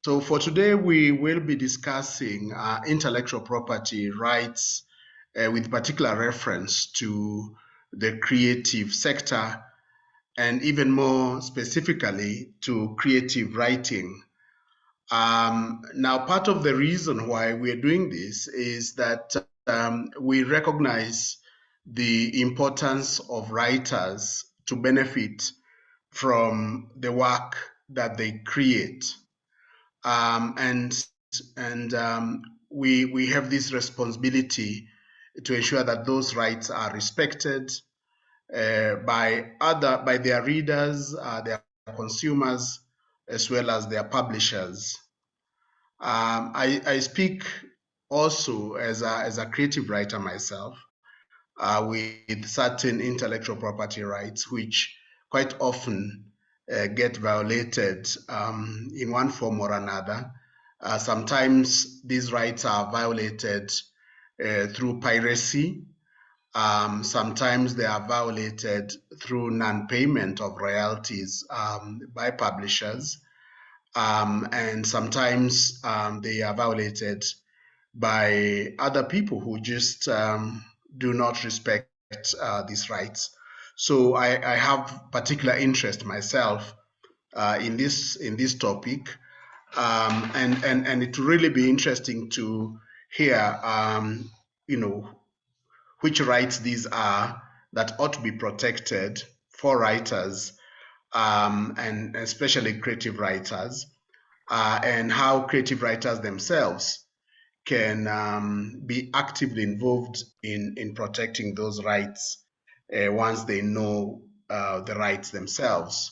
So for today, we will be discussing intellectual property rights with particular reference to the creative sector and even more specifically to creative writing. Now, part of the reason why we're doing this is that we recognize the importance of writers to benefit from the work that they create. Um, and and we have this responsibility to ensure that those rights are respected by their readers, their consumers, as well as their publishers. I speak also as a creative writer myself with certain intellectual property rights, which quite often get violated in one form or another. Sometimes these rights are violated through piracy. Sometimes they are violated through non-payment of royalties by publishers. And sometimes they are violated by other people who just do not respect these rights. So I have particular interest myself in this topic, and it will really be interesting to hear, you know, which rights these are that ought to be protected for writers, and especially creative writers, and how creative writers themselves can be actively involved in protecting those rights once they know the rights themselves.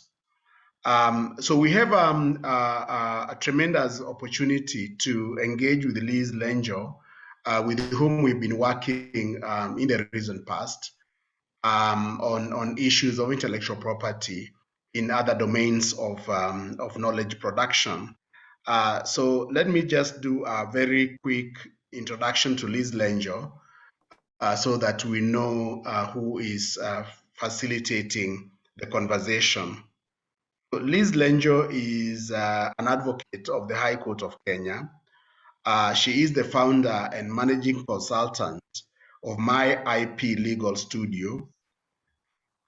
So we have a tremendous opportunity to engage with Liz Lenjo, with whom we've been working in the recent past on issues of intellectual property in other domains of knowledge production. So let me just do a very quick introduction to Liz Lenjo so that we know who is facilitating the conversation. Liz Lenjo is an advocate of the High Court of Kenya. She is the founder and managing consultant of My IP Legal Studio,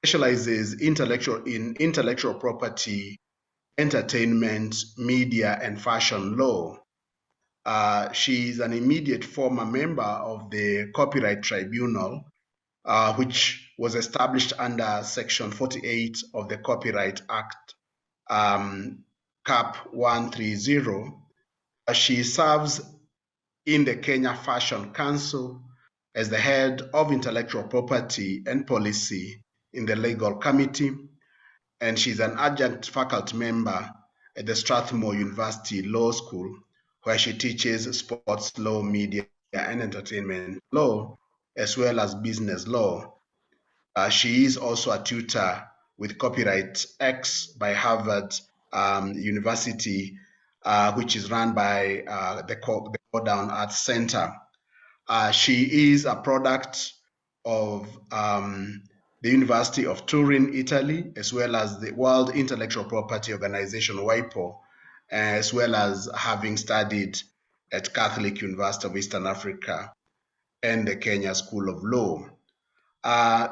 specializes in intellectual property, entertainment, media, and fashion law. She is an immediate former member of the Copyright Tribunal, which was established under Section 48 of the Copyright Act, Cap 130. She serves in the Kenya Fashion Council as the head of intellectual property and policy in the legal committee, and she's an adjunct faculty member at the Strathmore University Law School, where she teaches sports law, media, and entertainment law, as well as business law. She is also a tutor with Copyright X by Harvard University, which is run by the Down Arts Center. She is a product of the University of Turin, Italy, as well as the World Intellectual Property Organization, WIPO, as well as having studied at Catholic University of Eastern Africa and the Kenya School of Law.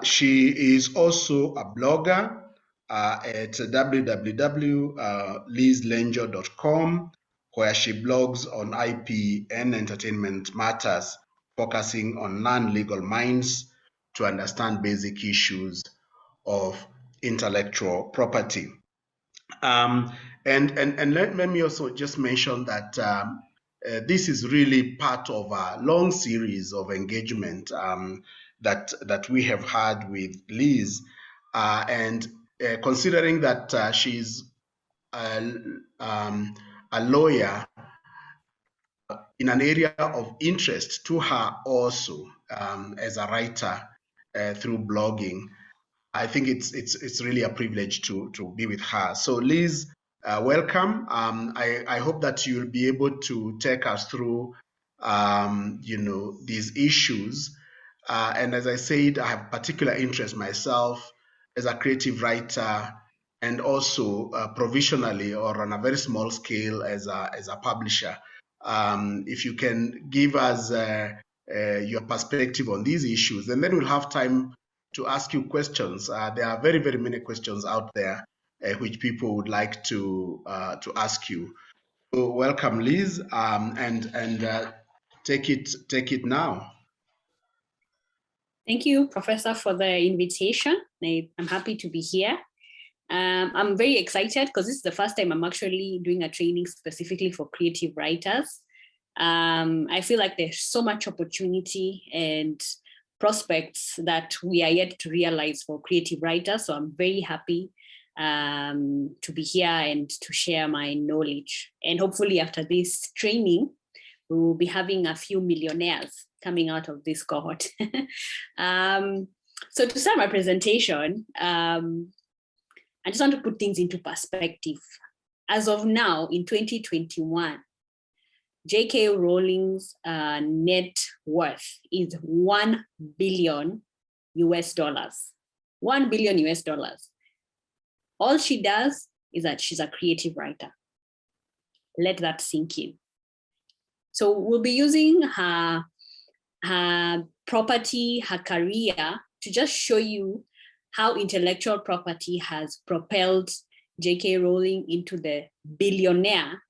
She is also a blogger at www.lizlenjo.com, where she blogs on IP and entertainment matters, focusing on non-legal minds to understand basic issues of intellectual property. And let me also just mention that this is really part of a long series of engagement that we have had with Liz, and considering that she's a, a lawyer in an area of interest to her also, as a writer through blogging, I think it's really a privilege to be with her. So Liz, welcome. I hope that you'll be able to take us through these issues. And as I said, I have particular interest myself as a creative writer and also provisionally or on a very small scale as a publisher. If you can give us your perspective on these issues, and then we'll have time to ask you questions. There are very, very many questions out there which people would like to ask you. So welcome, Liz, and take it now. Thank you, Professor, for the invitation. I'm happy to be here. I'm very excited because this is the first time I'm actually doing a training specifically for creative writers. I feel like there's so much opportunity and prospects that we are yet to realize for creative writers. So I'm very happy to be here and to share my knowledge. And hopefully after this training, we will be having a few millionaires coming out of this cohort. So to start my presentation, I just want to put things into perspective. As of now, in 2021, J.K. Rowling's net worth is $1 billion US. $1 billion US. All she does is that she's a creative writer. Let that sink in. So we'll be using her property, her career, to just show you how intellectual property has propelled J.K. Rowling into the billionaire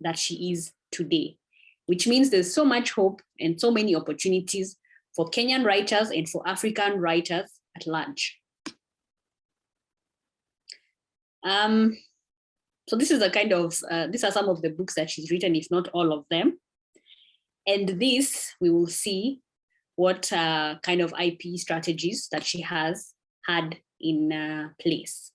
that she is today, which means there's so much hope and so many opportunities for Kenyan writers and for African writers at large. So this is a kind of, these are some of the books that she's written, if not all of them. And this, we will see what kind of IP strategies that she has had in place.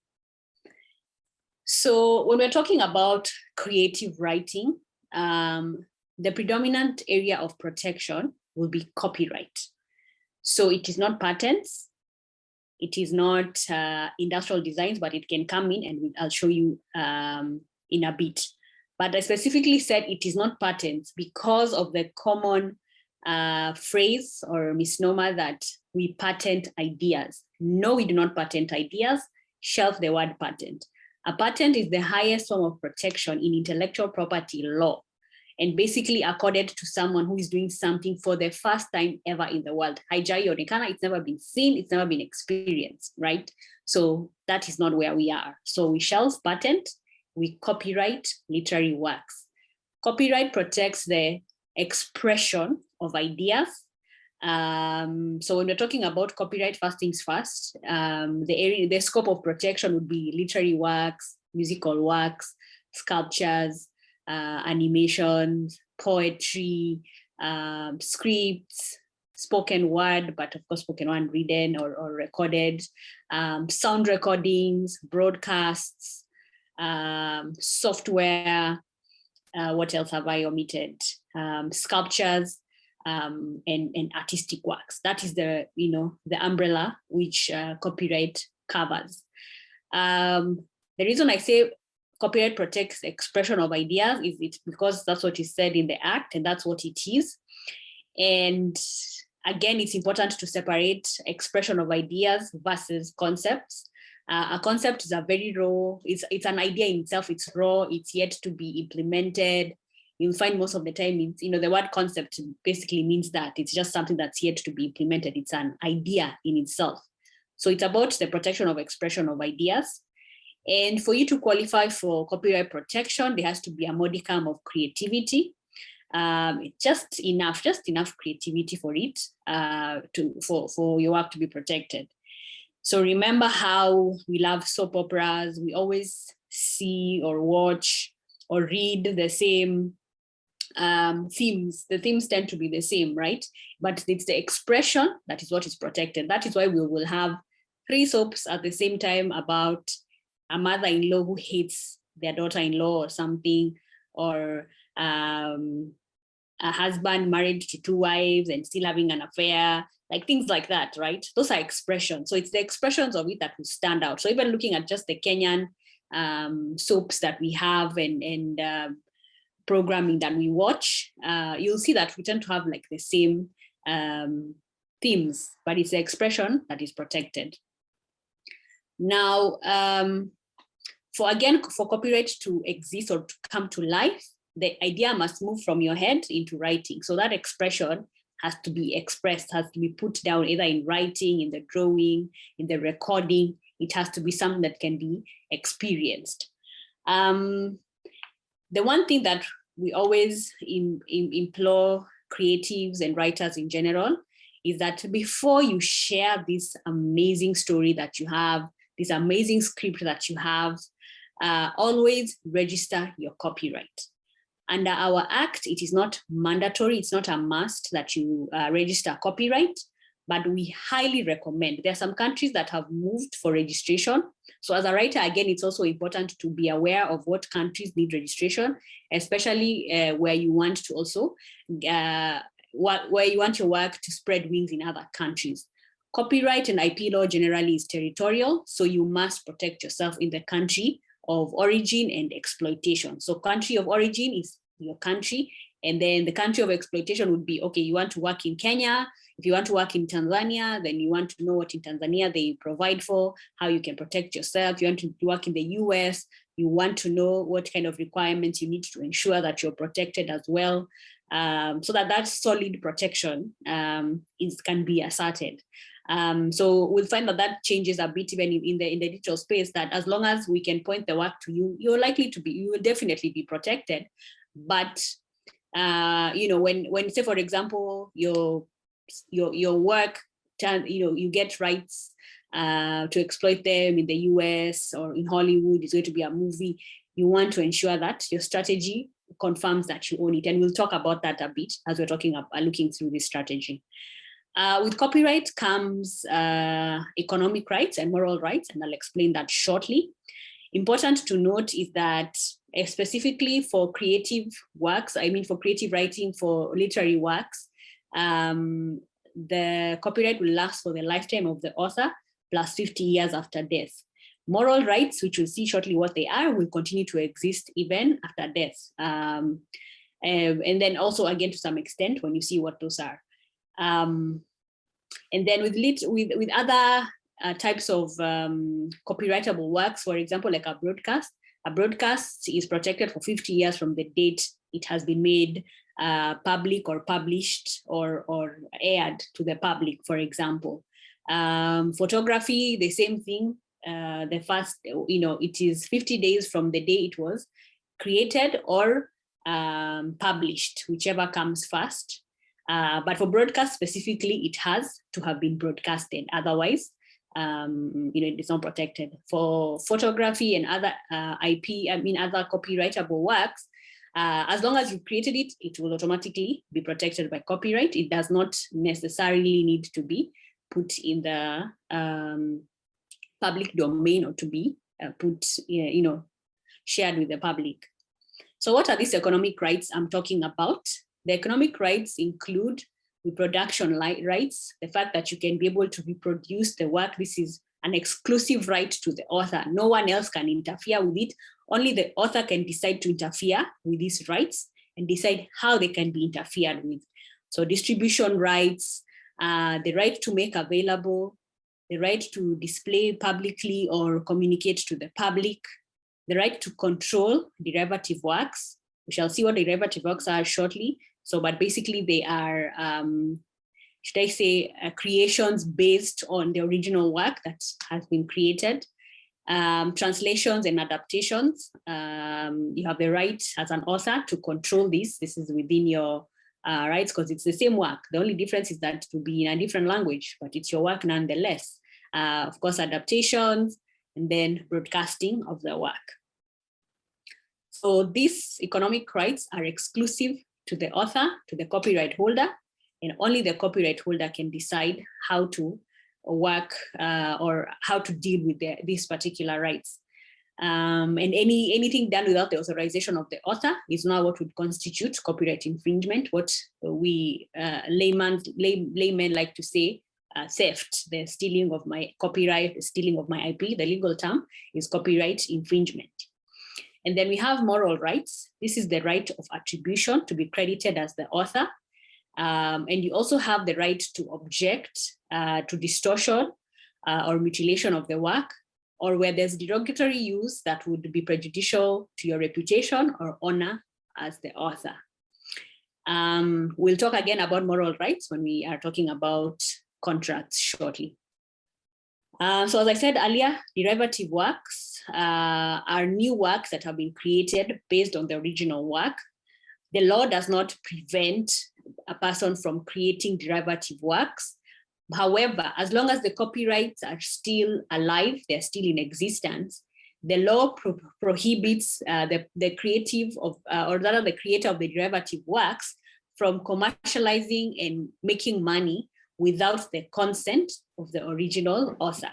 So when we're talking about creative writing, the predominant area of protection will be copyright. So it is not patents, it is not industrial designs, but it can come in, and I'll show you in a bit. But I specifically said it is not patents because of the common phrase or misnomer that we patent ideas. No, we do not patent ideas. Shelf the word patent. A patent is the highest form of protection in intellectual property law, and basically accorded to someone who is doing something for the first time ever in the world. Haijai onekana, it's never been seen, it's never been experienced, right? So that is not where we are. So we shelf patent, we copyright literary works. Copyright protects the expression of ideas. So when we're talking about copyright, first things first, the scope of protection would be literary works, musical works, sculptures, animations, poetry, scripts, spoken word, but of course spoken word written or recorded, sound recordings, broadcasts, software, what else have I omitted? Sculptures, and artistic works. That is the umbrella which copyright covers. The reason I say copyright protects the expression of ideas is it's because that's what is said in the act, and that's what it is. And again, it's important to separate expression of ideas versus concepts. A concept is a very raw, it's an idea in itself, it's raw, it's yet to be implemented. You'll find most of the time, the word concept basically means that it's just something that's yet to be implemented. It's an idea in itself. So it's about the protection of expression of ideas. And for you to qualify for copyright protection, there has to be a modicum of creativity. Just enough creativity for it, for your work to be protected. So remember how we love soap operas. We always see or watch or read the same themes. The themes tend to be the same, right? But it's the expression that is what is protected. That is why we will have 3 soaps at the same time about a mother-in-law who hates their daughter-in-law or something, or a husband married to 2 wives and still having an affair, like things like that, right? Those are expressions. So it's the expressions of it that will stand out. So even looking at just the Kenyan soaps that we have and programming that we watch, you'll see that we tend to have like the same themes, but it's the expression that is protected. Now, For copyright to exist or to come to life, the idea must move from your head into writing. So that expression has to be expressed, has to be put down either in writing, in the drawing, in the recording. It has to be something that can be experienced. The one thing that we always implore creatives and writers in general is that before you share this amazing story that you have, this amazing script that you have, always register your copyright. Under our act, it is not mandatory, it's not a must that you register copyright, but we highly recommend. There are some countries that have moved for registration. So as a writer, again, it's also important to be aware of what countries need registration, especially where you want to also, where you want your work to spread wings in other countries. Copyright and IP law generally is territorial, so you must protect yourself in the country of origin and exploitation. So country of origin is your country, and then the country of exploitation would be, okay, you want to work in Kenya. If you want to work in Tanzania, then you want to know what in Tanzania they provide for, how you can protect yourself. You want to work in the US, you want to know what kind of requirements you need to ensure that you're protected as well, so that solid protection can be asserted. So we'll find that changes a bit even in the digital space, that as long as we can point the work to you, you will definitely be protected. But when say, for example, your work, you get rights to exploit them in the US or in Hollywood, it's going to be a movie, you want to ensure that your strategy confirms that you own it. And we'll talk about that a bit as we're looking through this strategy. With copyright comes economic rights and moral rights, and I'll explain that shortly. Important to note is that specifically for creative works, for creative writing, for literary works, the copyright will last for the lifetime of the author plus 50 years after death. Moral rights, which we'll see shortly what they are, will continue to exist even after death. And then also, again, to some extent, when you see what those are. And then with other types of copyrightable works, for example, like a broadcast is protected for 50 years from the date it has been made public or published or aired to the public, for example. Photography, the same thing. The first, it is 50 days from the day it was created or published, whichever comes first. But for broadcast specifically, it has to have been broadcasted. Otherwise, it is not protected. For photography and other other copyrightable works, as long as you created it, it will automatically be protected by copyright. It does not necessarily need to be put in the public domain or to be shared with the public. So what are these economic rights I'm talking about? The economic rights include reproduction rights, the fact that you can be able to reproduce the work. This is an exclusive right to the author. No one else can interfere with it. Only the author can decide to interfere with these rights and decide how they can be interfered with. So distribution rights, the right to make available, the right to display publicly or communicate to the public, the right to control derivative works. We shall see what derivative works are shortly. So, but basically they are, creations based on the original work that has been created. Translations and adaptations. You have the right as an author to control this. This is within your rights because it's the same work. The only difference is that to be in a different language, but it's your work nonetheless. Of course, adaptations and then broadcasting of the work. So these economic rights are exclusive to the author, to the copyright holder, and only the copyright holder can decide how to work or how to deal with these particular rights. And anything done without the authorization of the author is not what would constitute copyright infringement, what we laymen like to say, theft, the stealing of my copyright, the stealing of my IP. The legal term is copyright infringement. And then we have moral rights. This is the right of attribution to be credited as the author. And you also have the right to object to distortion or mutilation of the work, or where there's derogatory use that would be prejudicial to your reputation or honor as the author. We'll talk again about moral rights when we are talking about contracts shortly. So as I said earlier, derivative works are new works that have been created based on the original work. The law does not prevent a person from creating derivative works. However, as long as the copyrights are still alive, they're still in existence, the law prohibits the creative of, or rather the creator of the derivative works from commercializing and making money without the consent of the original author,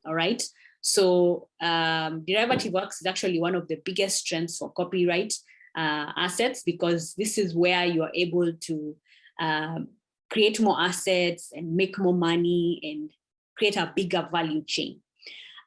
all right? So derivative works is actually one of the biggest strengths for copyright assets, because this is where you are able to create more assets and make more money and create a bigger value chain.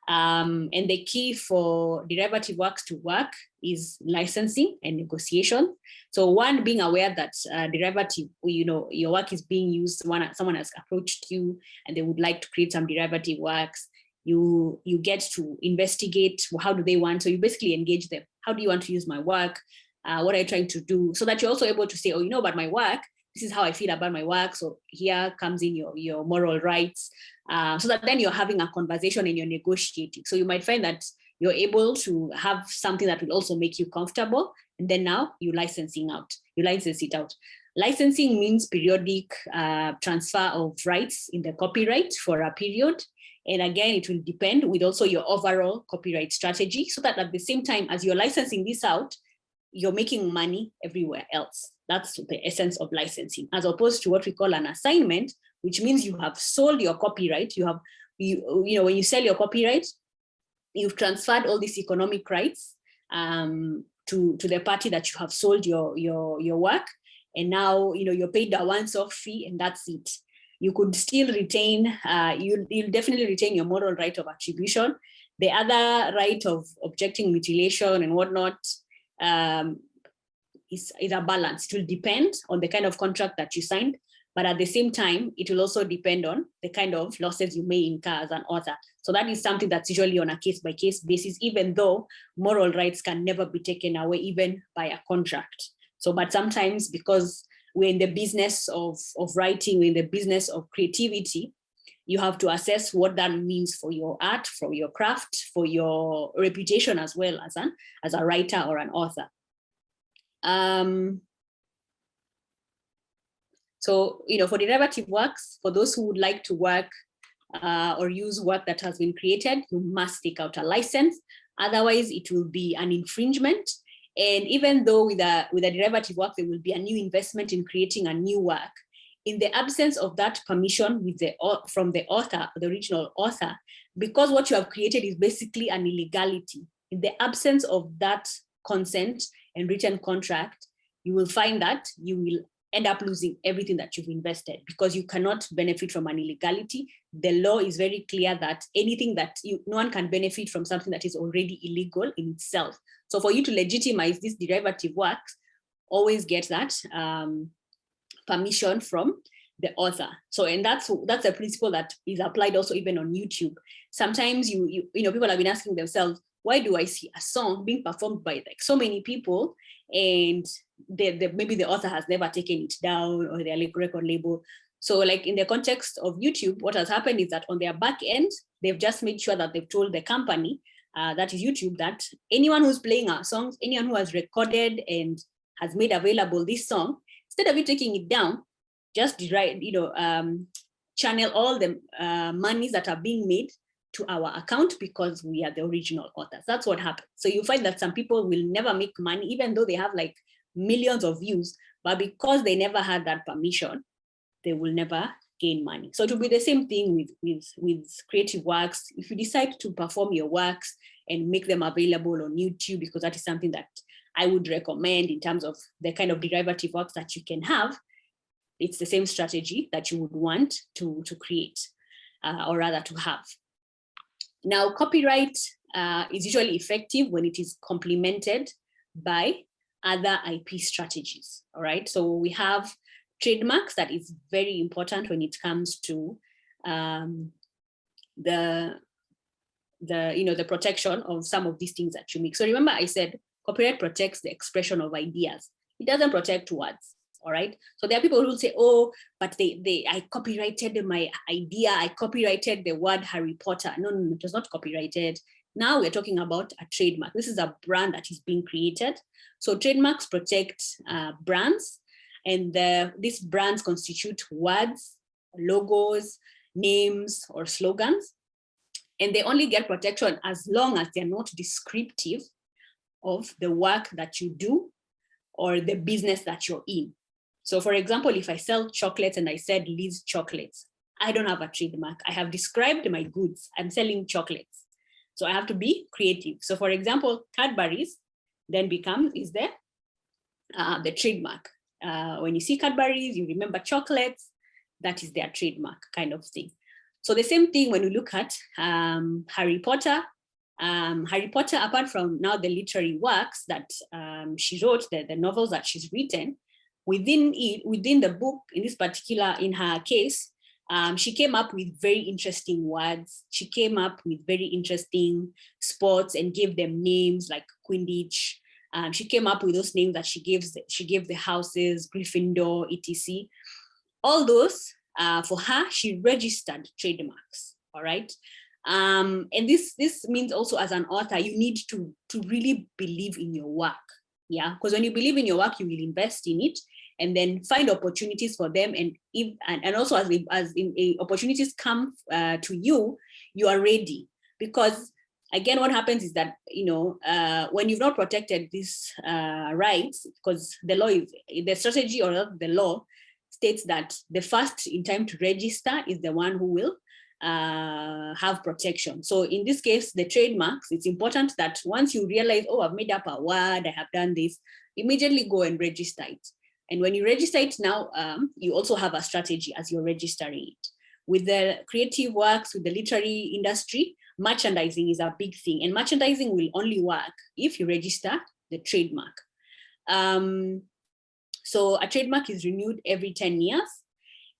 And the key for derivative works to work is licensing and negotiation. So one, being aware that derivative, your work is being used, someone has approached you and they would like to create some derivative works. You get to investigate, how do they want? So you basically engage them. How do you want to use my work? What are you trying to do? So that you're also able to say, oh, about my work, this is how I feel about my work. So here comes in your moral rights. So that then you're having a conversation and you're negotiating. So you might find that you're able to have something that will also make you comfortable. And then now you license it out. Licensing means periodic transfer of rights in the copyright for a period. And again, it will depend with also your overall copyright strategy, so that at the same time as you're licensing this out, you're making money everywhere else. That's the essence of licensing, as opposed to what we call an assignment, which means you have sold your copyright. When you sell your copyright, you've transferred all these economic rights to the party that you have sold your work. And now, you're paid a once-off fee, and that's it. You could still retain, you'll definitely retain your moral right of attribution. The other right of objecting mutilation and whatnot is a balance. It will depend on the kind of contract that you signed, but at the same time, it will also depend on the kind of losses you may incur as an author. So that is something that's usually on a case-by-case basis, even though moral rights can never be taken away, even by a contract. So, but sometimes, because we're in the business of writing, we're in the business of creativity, you have to assess what that means for your art, for your craft, for your reputation, as well as a writer or an author. So, for derivative works, for those who would like to work or use work that has been created, you must take out a license. Otherwise, it will be an infringement. And even though with a derivative work, there will be a new investment in creating a new work, in the absence of that permission from the author, the original author, because what you have created is basically an illegality, in the absence of that consent and written contract, you will find that you will end up losing everything that you've invested, because you cannot benefit from an illegality. The law is very clear that anything that no one can benefit from something that is already illegal in itself. So for you to legitimize these derivative works, always get that permission from the author. So, and that's a principle that is applied also even on YouTube. Sometimes people have been asking themselves, why do I see a song being performed by like so many people, and maybe the author has never taken it down, or their record label? So like in the context of YouTube, what has happened is that on their back end, they've just made sure that they've told the company, that is YouTube, that anyone who's playing our songs, anyone who has recorded and has made available this song, instead of you taking it down, just channel all the monies that are being made to our account, because we are the original authors. That's what happened. So you find that some people will never make money, even though they have like millions of views, but because they never had that permission, they will never gain money. So it will be the same thing with creative works. If you decide to perform your works and make them available on YouTube, because that is something that I would recommend in terms of the kind of derivative works that you can have, it's the same strategy that you would want to create, or rather to have. Now, copyright is usually effective when it is complemented by other IP strategies, all right? So we have trademarks. That is very important when it comes to the the protection of some of these things that you make. So remember, I said copyright protects the expression of ideas. It doesn't protect words. All right. So there are people who say, oh, but I copyrighted my idea. I copyrighted the word Harry Potter. No, it was not copyrighted. Now we're talking about a trademark. This is a brand that is being created. So trademarks protect brands, and these brands constitute words, logos, names, or slogans. And they only get protection as long as they're not descriptive of the work that you do or the business that you're in. So for example, if I sell chocolates and I said Liz Chocolates, I don't have a trademark. I have described my goods. I'm selling chocolates. So I have to be creative. So for example, Cadbury's then is the trademark. When you see Cadbury's, you remember chocolates, that is their trademark kind of thing. So the same thing when you look at Harry Potter. Harry Potter, apart from now the literary works that she wrote, the novels that she's written, within the book, in her case, she came up with very interesting words. She came up with very interesting sports and gave them names like Quidditch. She came up with those names that she gave the houses, Gryffindor, etc. All those, for her, she registered trademarks. All right. And this means also as an author, you need to really believe in your work. Yeah, because when you believe in your work, you will invest in it and then find opportunities for them. And also as opportunities come to you, you are ready. Because again, what happens is that, when you've not protected these rights, because the strategy or the law states that the first in time to register is the one who will have protection. So in this case, the trademarks, it's important that once you realize, oh, I've made up a word, I have done this, immediately go and register it. And when you register it now, you also have a strategy as you're registering it. With the creative works, with the literary industry, merchandising is a big thing. And merchandising will only work if you register the trademark. So a trademark is renewed every 10 years.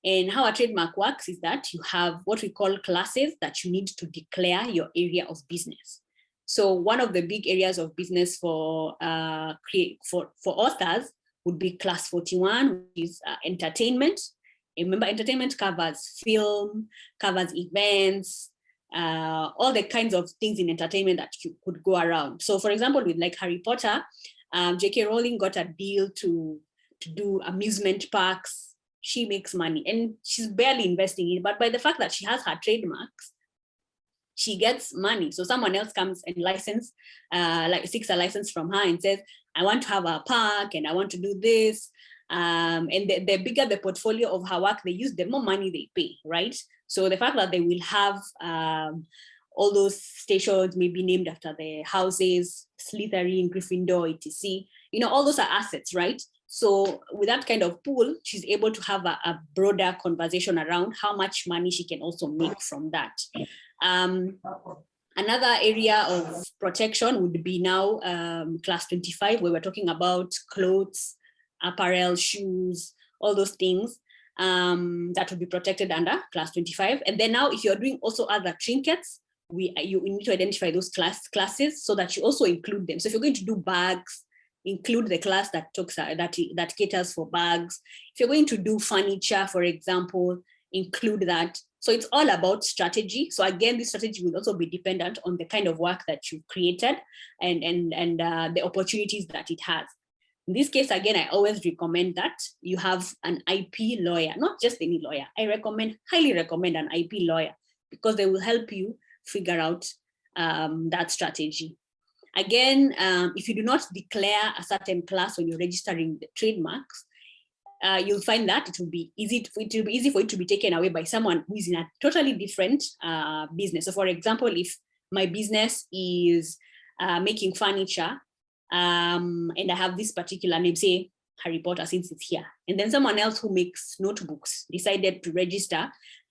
And how a trademark works is that you have what we call classes that you need to declare your area of business. So one of the big areas of business for authors would be class 41, which is entertainment. And remember, entertainment covers film, covers events, all the kinds of things in entertainment that you could go around. So for example, with like Harry Potter, J.K. Rowling got a deal to do amusement parks. She makes money and she's barely investing in it, but by the fact that she has her trademarks, she gets money. So someone else comes and seeks a license from her and says, I want to have a park and I want to do this. And the bigger the portfolio of her work they use, the more money they pay, right? So the fact that they will have all those stations maybe named after the houses, Slytherin, Gryffindor, etc. All those are assets, right? So with that kind of pool, she's able to have a broader conversation around how much money she can also make from that. Another area of protection would be now class 25, where we're talking about clothes, apparel, shoes, all those things that would be protected under class 25. And then now if you're doing also other trinkets, you need to identify those classes so that you also include them. So if you're going to do bags, include the class that caters for bags. If you're going to do furniture, for example, include that. So it's all about strategy. So again, this strategy will also be dependent on the kind of work that you've created and the opportunities that it has. In this case, again, I always recommend that you have an IP lawyer, not just any lawyer. I highly recommend an IP lawyer because they will help you figure out that strategy. Again, if you do not declare a certain class when you're registering the trademarks, you'll find that it will be easy for it to be taken away by someone who is in a totally different business. So for example, if my business is making furniture and I have this particular name, say Harry Potter, since it's here, and then someone else who makes notebooks decided to register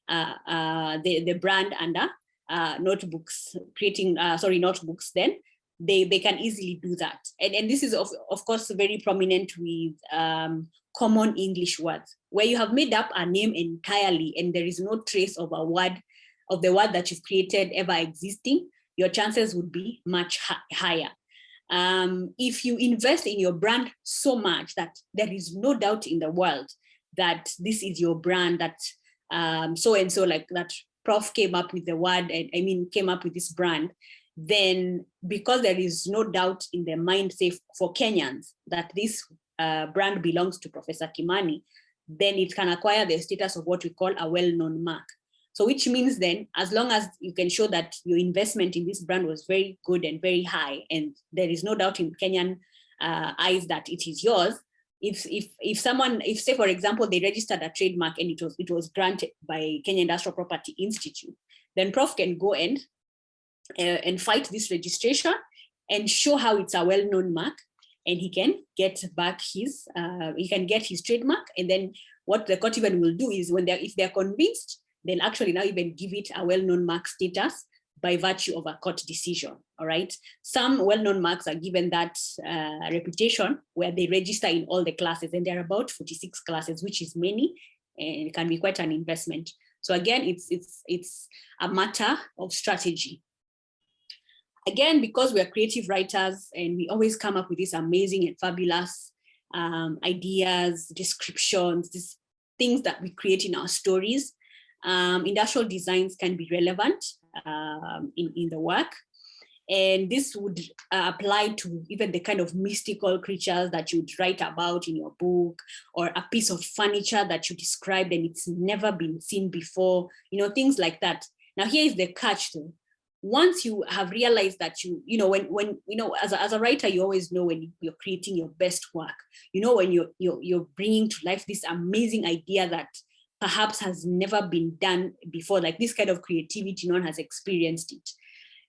the brand under notebooks, creating notebooks, then they can easily do that. And this is of course very prominent with common English words, where you have made up a name entirely and there is no trace of the word that you've created ever existing. your chances would be much higher. If you invest in your brand so much that there is no doubt in the world that this is your brand, that so-and-so, like that Prof came up with the word, came up with this brand, then because there is no doubt in their mind, say for Kenyans, that this brand belongs to Professor Kimani, then it can acquire the status of what we call a well-known mark. So which means then, as long as you can show that your investment in this brand was very good and very high, and there is no doubt in Kenyan eyes that it is yours, if someone, say for example, they registered a trademark and it was granted by Kenya Industrial Property Institute, then Prof can go and fight this registration and show how it's a well-known mark, and he can get back his, he can get his trademark. And then what the court even will do is, if they're convinced, they'll actually now even give it a well-known mark status by virtue of a court decision, all right? Some well-known marks are given that reputation where they register in all the classes, and there are about 46 classes, which is many, and it can be quite an investment. So again, it's a matter of strategy. Again, because we are creative writers and we always come up with these amazing and fabulous ideas, descriptions, these things that we create in our stories, industrial designs can be relevant in the work. And this would apply to even the kind of mystical creatures that you'd write about in your book, or a piece of furniture that you described and it's never been seen before, things like that. Now here is the catch though. Once you have realized that when as a writer, you always know when you're creating your best work, when you're bringing to life this amazing idea that perhaps has never been done before, like this kind of creativity, no one has experienced it,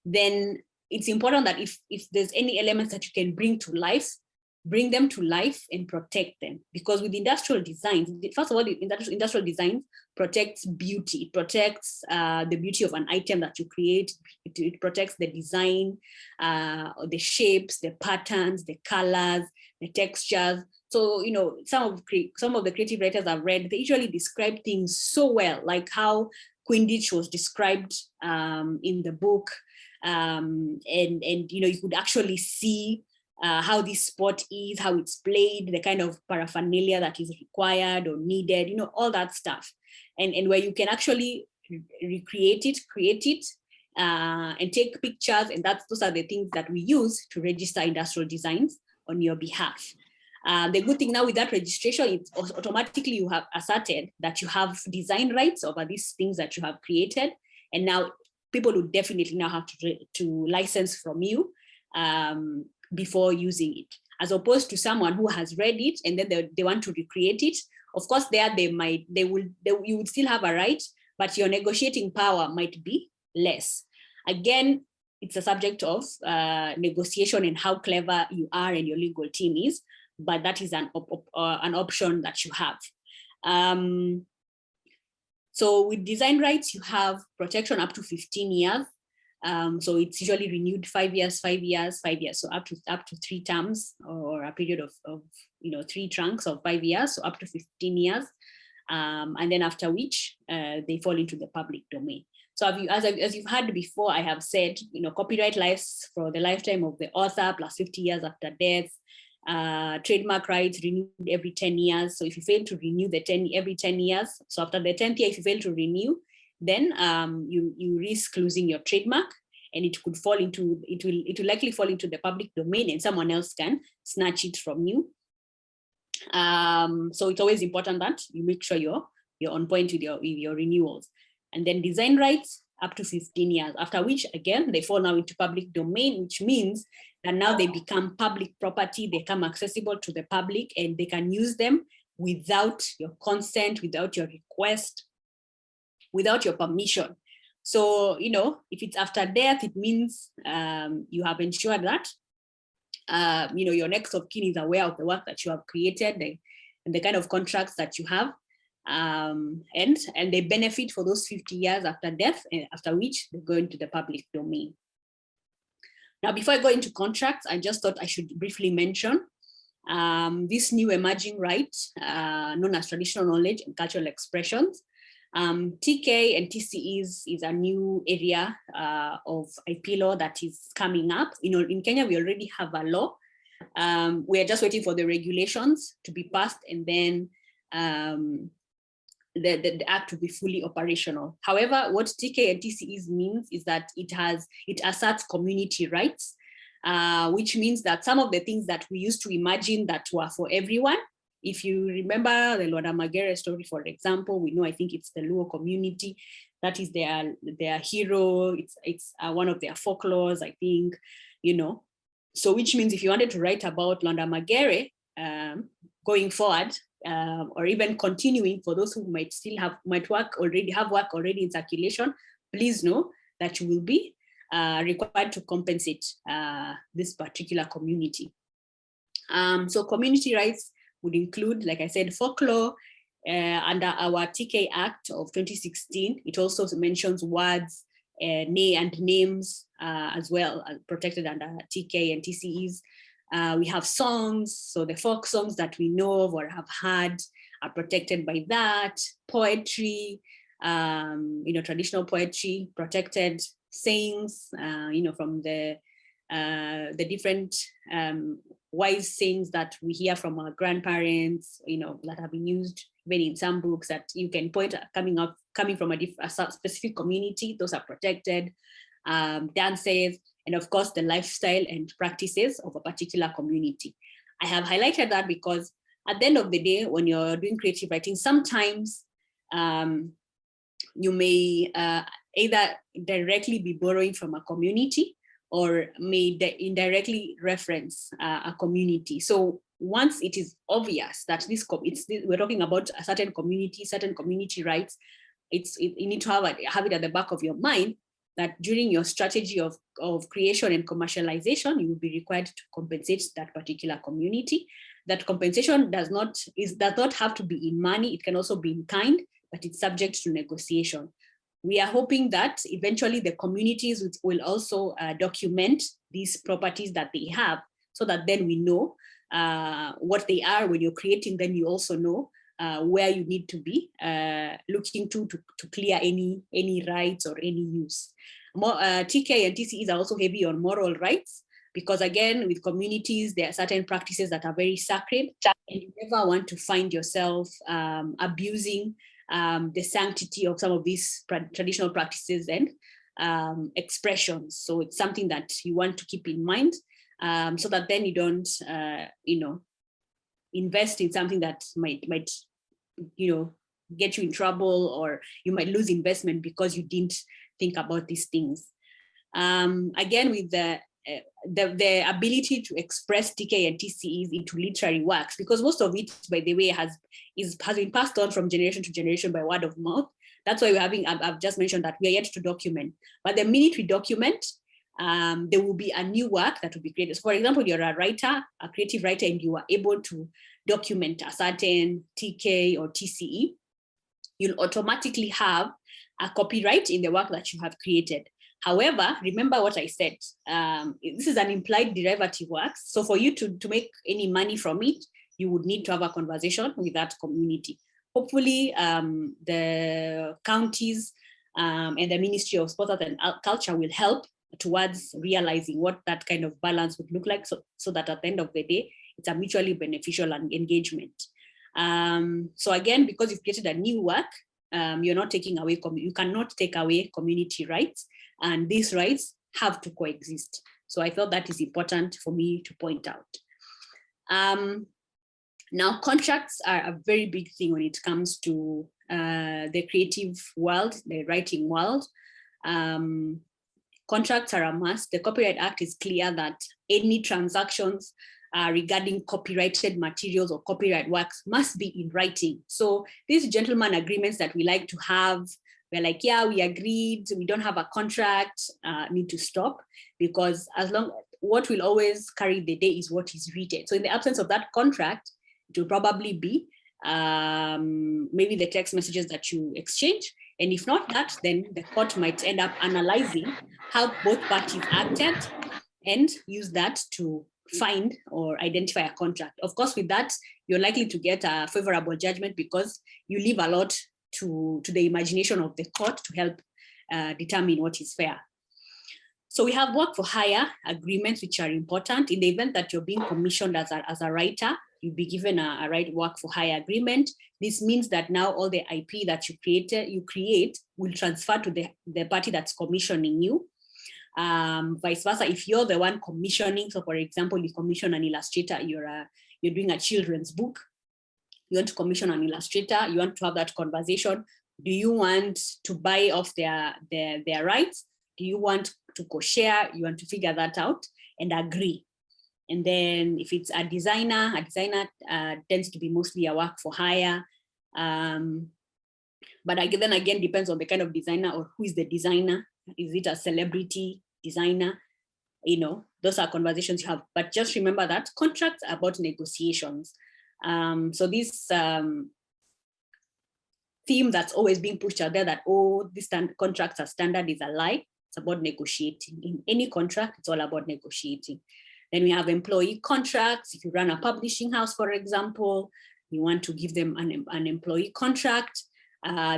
then it's important that if there's any elements that you can bring to life, bring them to life and protect them. Because with industrial designs, first of all, industrial design protects beauty. It protects the beauty of an item that you create. It protects the design, the shapes, the patterns, the colors, the textures. So, some of the creative writers I've read, they usually describe things so well, like how Quinditch was described in the book. And you could actually see how this sport is, how it's played, the kind of paraphernalia that is required or needed, all that stuff. And where you can actually recreate it, create it, and take pictures. And those are the things that we use to register industrial designs on your behalf. The good thing now with that registration, it's automatically you have asserted that you have design rights over these things that you have created. And now people would definitely now have to license from you before using it, as opposed to someone who has read it and then they want to recreate it. Of course, you would still have a right, but your negotiating power might be less. Again, it's a subject of negotiation and how clever you are and your legal team is, but that is an option that you have. So with design rights, you have protection up to 15 years. So it's usually renewed 5 years, 5 years, 5 years. So up to 3 terms, or a period of 3 trunks of 5 years, so up to 15 years. And then after which they fall into the public domain. So as you've heard before, I have said, copyright lives for the lifetime of the author plus 50 years after death. Trademark rights renewed every 10 years. So if you fail to renew every 10 years, so after the 10th year, if you fail to renew, then you risk losing your trademark, and it will likely fall into the public domain, and someone else can snatch it from you. So it's always important that you make sure you're on point with your renewals. And then design rights up to 15 years, after which again they fall now into public domain, which means that now they become public property, they become accessible to the public, and they can use them without your consent, without your request, without your permission. So, if it's after death, it means you have ensured that, your next of kin is aware of the work that you have created and the kind of contracts that you have, and they benefit for those 50 years after death, after which they go into the public domain. Now, before I go into contracts, I just thought I should briefly mention this new emerging right known as traditional knowledge and cultural expressions. TK and TCEs is a new area of IP law that is coming up. In Kenya, we already have a law. We are just waiting for the regulations to be passed, and then the act to be fully operational. However, what TK and TCEs means is that it asserts community rights, which means that some of the things that we used to imagine that were for everyone, if you remember the Lwanda Magere story, for example, we know, I think it's the Luo community, that is their hero, it's one of their folklores, I think, So which means if you wanted to write about Lwanda Magere going forward, or even continuing, for those who might still have work already in circulation, please know that you will be required to compensate this particular community. So community rights would include, like I said, folklore. Under our TK Act of 2016, it also mentions words and names as well, protected under TK and TCEs. We have songs, so the folk songs that we know of or have heard are protected by that. Poetry, traditional poetry, protected. Sayings, from the different wise sayings that we hear from our grandparents, that have been used even in some books that you can point coming from a specific community. Those are protected. Dances, and of course the lifestyle and practices of a particular community. I have highlighted that because at the end of the day, when you're doing creative writing, sometimes you may either directly be borrowing from a community or may indirectly reference a community. So once it is obvious that we're talking about a certain community rights, you need to have it at the back of your mind that during your strategy of creation and commercialization, you will be required to compensate that particular community. That compensation does not have to be in money. It can also be in kind, but it's subject to negotiation. We are hoping that eventually the communities will also document these properties that they have, so that then we know what they are. When you're creating them, you also know where you need to be looking to clear any rights or any use. TK and TCEs are also heavy on moral rights, because again, with communities, there are certain practices that are very sacred, and you never want to find yourself abusing the sanctity of some of these traditional practices and expressions. So it's something that you want to keep in mind, so that then you don't, invest in something that might get you in trouble, or you might lose investment because you didn't think about these things. Again, with the ability to express TK and TCEs into literary works, because most of it, by the way, has been passed on from generation to generation by word of mouth. That's why I've just mentioned that we are yet to document. But the minute we document, there will be a new work that will be created. So for example, you're a writer, a creative writer, and you are able to document a certain TK or TCE, you'll automatically have a copyright in the work that you have created. However, remember what I said, this is an implied derivative work. So for you to make any money from it, you would need to have a conversation with that community. Hopefully, the counties and the Ministry of Sport and Culture will help towards realizing what that kind of balance would look like, so that at the end of the day, it's a mutually beneficial engagement. So again, because you've created a new work, you're not taking away, you cannot take away community rights, and these rights have to coexist. So I felt that is important for me to point out. Now, contracts are a very big thing when it comes to the creative world, the writing world. Contracts are a must. The Copyright Act is clear that any transactions regarding copyrighted materials or copyright works must be in writing. So these gentleman agreements that we like to have, we're like, yeah, we agreed, we don't have a contract, need to stop, because what will always carry the day is what is written. So in the absence of that contract, it will probably be maybe the text messages that you exchange. And if not that, then the court might end up analyzing how both parties acted and use that to find or identify a contract. Of course, with that, you're likely to get a favorable judgment because you leave a lot to the imagination of the court to help determine what is fair. So we have work for hire agreements, which are important. In the event that you're being commissioned as a writer, you'll be given a work for hire agreement. This means that now all the IP that you create will transfer to the party that's commissioning you. Vice versa, if you're the one commissioning, so for example, you commission an illustrator, you're doing a children's book, you want to commission an illustrator, you want to have that conversation. Do you want to buy off their rights? Do you want to co-share? You want to figure that out and agree. And then if it's a designer tends to be mostly a work for hire. But then again, depends on the kind of designer or who is the designer. Is it a celebrity designer? You know, those are conversations you have. But just remember that contracts are about negotiations. So this theme that's always being pushed out there that, oh, these contracts are standard is a lie. It's about negotiating. In any contract, it's all about negotiating. Then we have employee contracts. If you run a publishing house, for example, you want to give them an employee contract.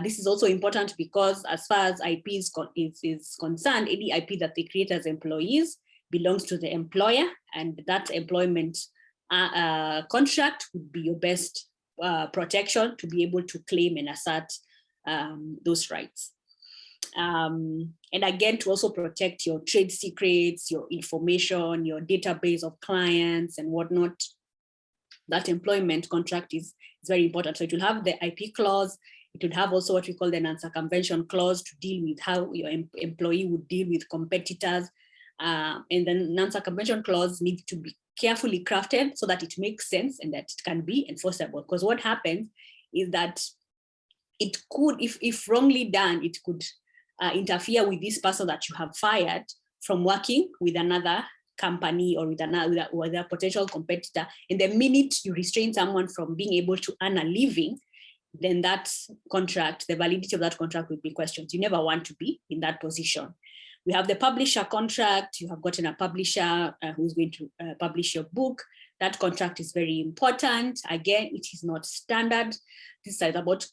This is also important because as far as IP is concerned, any IP that they create as employees belongs to the employer, and that employment contract would be your best protection to be able to claim and assert those rights. And again, to also protect your trade secrets, your information, your database of clients and whatnot, that employment contract is very important. So it will have the IP clause. It would have also what we call the non-circumvention clause to deal with how your employee would deal with competitors. And the non-circumvention clause needs to be carefully crafted so that it makes sense and that it can be enforceable. Because what happens is that it could, if wrongly done, it could interfere with this person that you have fired from working with another company or with a potential competitor. And the minute you restrain someone from being able to earn a living, then that contract, the validity of that contract will be questioned. You never want to be in that position. We have the publisher contract. You have gotten a publisher who's going to publish your book. That contract is very important. Again, it is not standard. This is about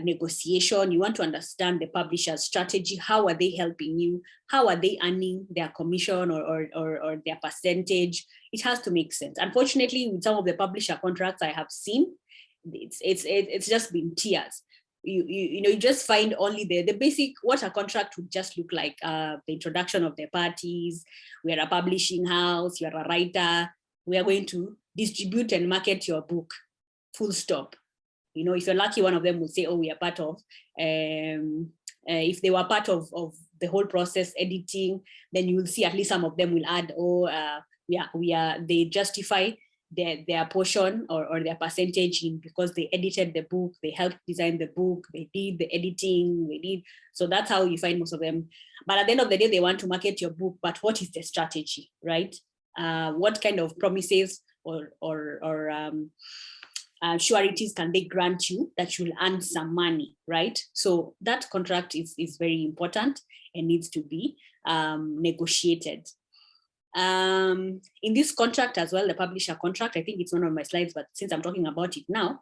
negotiation. You want to understand the publisher's strategy. How are they helping you? How are they earning their commission or their percentage? It has to make sense. Unfortunately, with some of the publisher contracts I have seen, it's just been tears. You just find only the basic, what a contract would just look like, the introduction of the parties. We are a publishing house, you are a writer, we are going to distribute and market your book, full stop. You know, if you're lucky, one of them will say, oh, we are part of, if they were part of the whole process, editing, then you will see at least some of them will add, they justify their portion or their percentage in because they edited the book, they helped design the book, they did the editing, so that's how you find most of them. But at the end of the day, they want to market your book, but what is the strategy, right? What kind of promises or sureties can they grant you that you'll earn some money, right? So that contract is very important and needs to be negotiated. In this contract as well, the publisher contract, I think it's one of my slides, but since I'm talking about it now,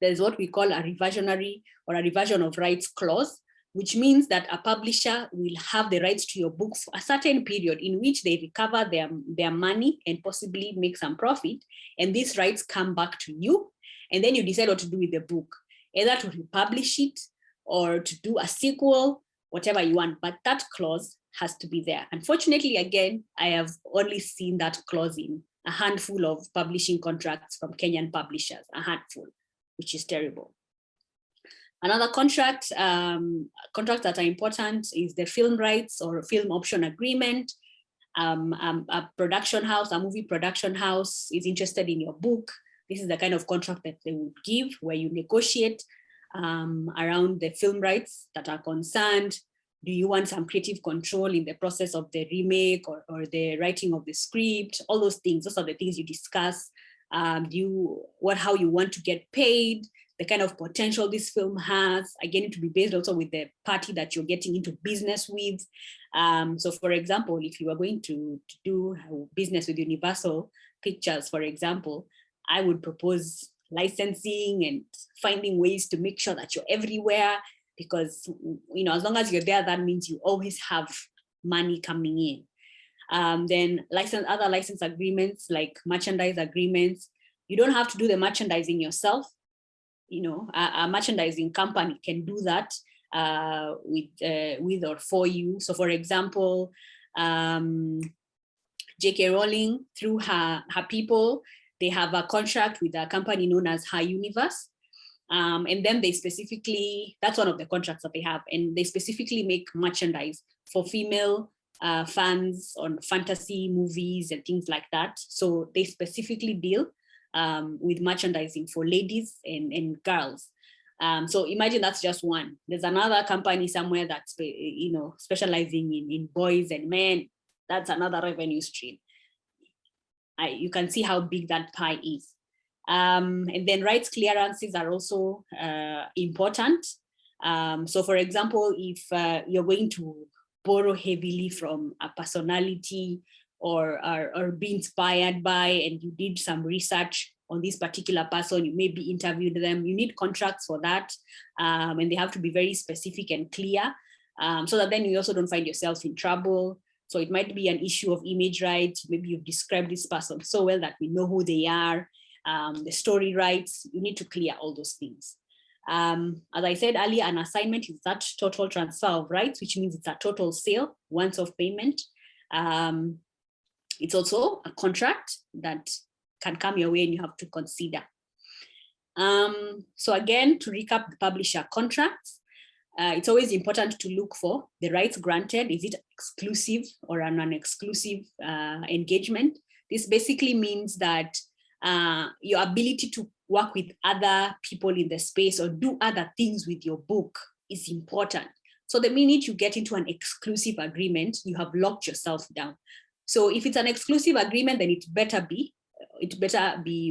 there's what we call a reversionary or a reversion of rights clause, which means that a publisher will have the rights to your book for a certain period in which they recover their money and possibly make some profit. And these rights come back to you. And then you decide what to do with the book, either to republish it or to do a sequel, whatever you want. But that clause has to be there. Unfortunately, again, I have only seen that clause in a handful of publishing contracts from Kenyan publishers, a handful, which is terrible. Another contracts that are important is the film rights or film option agreement. A production house, a movie production house is interested in your book. This is the kind of contract that they would give where you negotiate around the film rights that are concerned. Do you want some creative control in the process of the remake or the writing of the script? All those things, those are the things you discuss. How you want to get paid, the kind of potential this film has. Again, it will be based also with the party that you're getting into business with. So for example, if you are going to do business with Universal Pictures, for example, I would propose licensing and finding ways to make sure that you're everywhere, because as long as you're there, that means you always have money coming in. Then other license agreements like merchandise agreements. You don't have to do the merchandising yourself. A merchandising company can do that with or for you. So for example, J.K. Rowling, through her people, they have a contract with a company known as Her Universe. And then they specifically, that's one of the contracts that they have, and they specifically make merchandise for female fans on fantasy movies and things like that. So they specifically deal with merchandising for ladies and girls. So imagine that's just one. There's another company somewhere that's specializing in boys and men. That's another revenue stream. You can see how big that pie is. And then rights clearances are also important. So for example, if you're going to borrow heavily from a personality or be inspired by, and you did some research on this particular person, you maybe interviewed them, you need contracts for that. And they have to be very specific and clear, so that then you also don't find yourself in trouble. So it might be an issue of image rights. Maybe you've described this person so well that we know who they are. The story rights, you need to clear all those things. As I said earlier, an assignment is that total transfer of rights, which means it's a total sale, once off payment. It's also a contract that can come your way and you have to consider. So again, to recap the publisher contracts, it's always important to look for the rights granted. Is it exclusive or an non-exclusive engagement? This basically means that your ability to work with other people in the space or do other things with your book is important. So the minute you get into an exclusive agreement, you have locked yourself down. So if it's an exclusive agreement, then it better be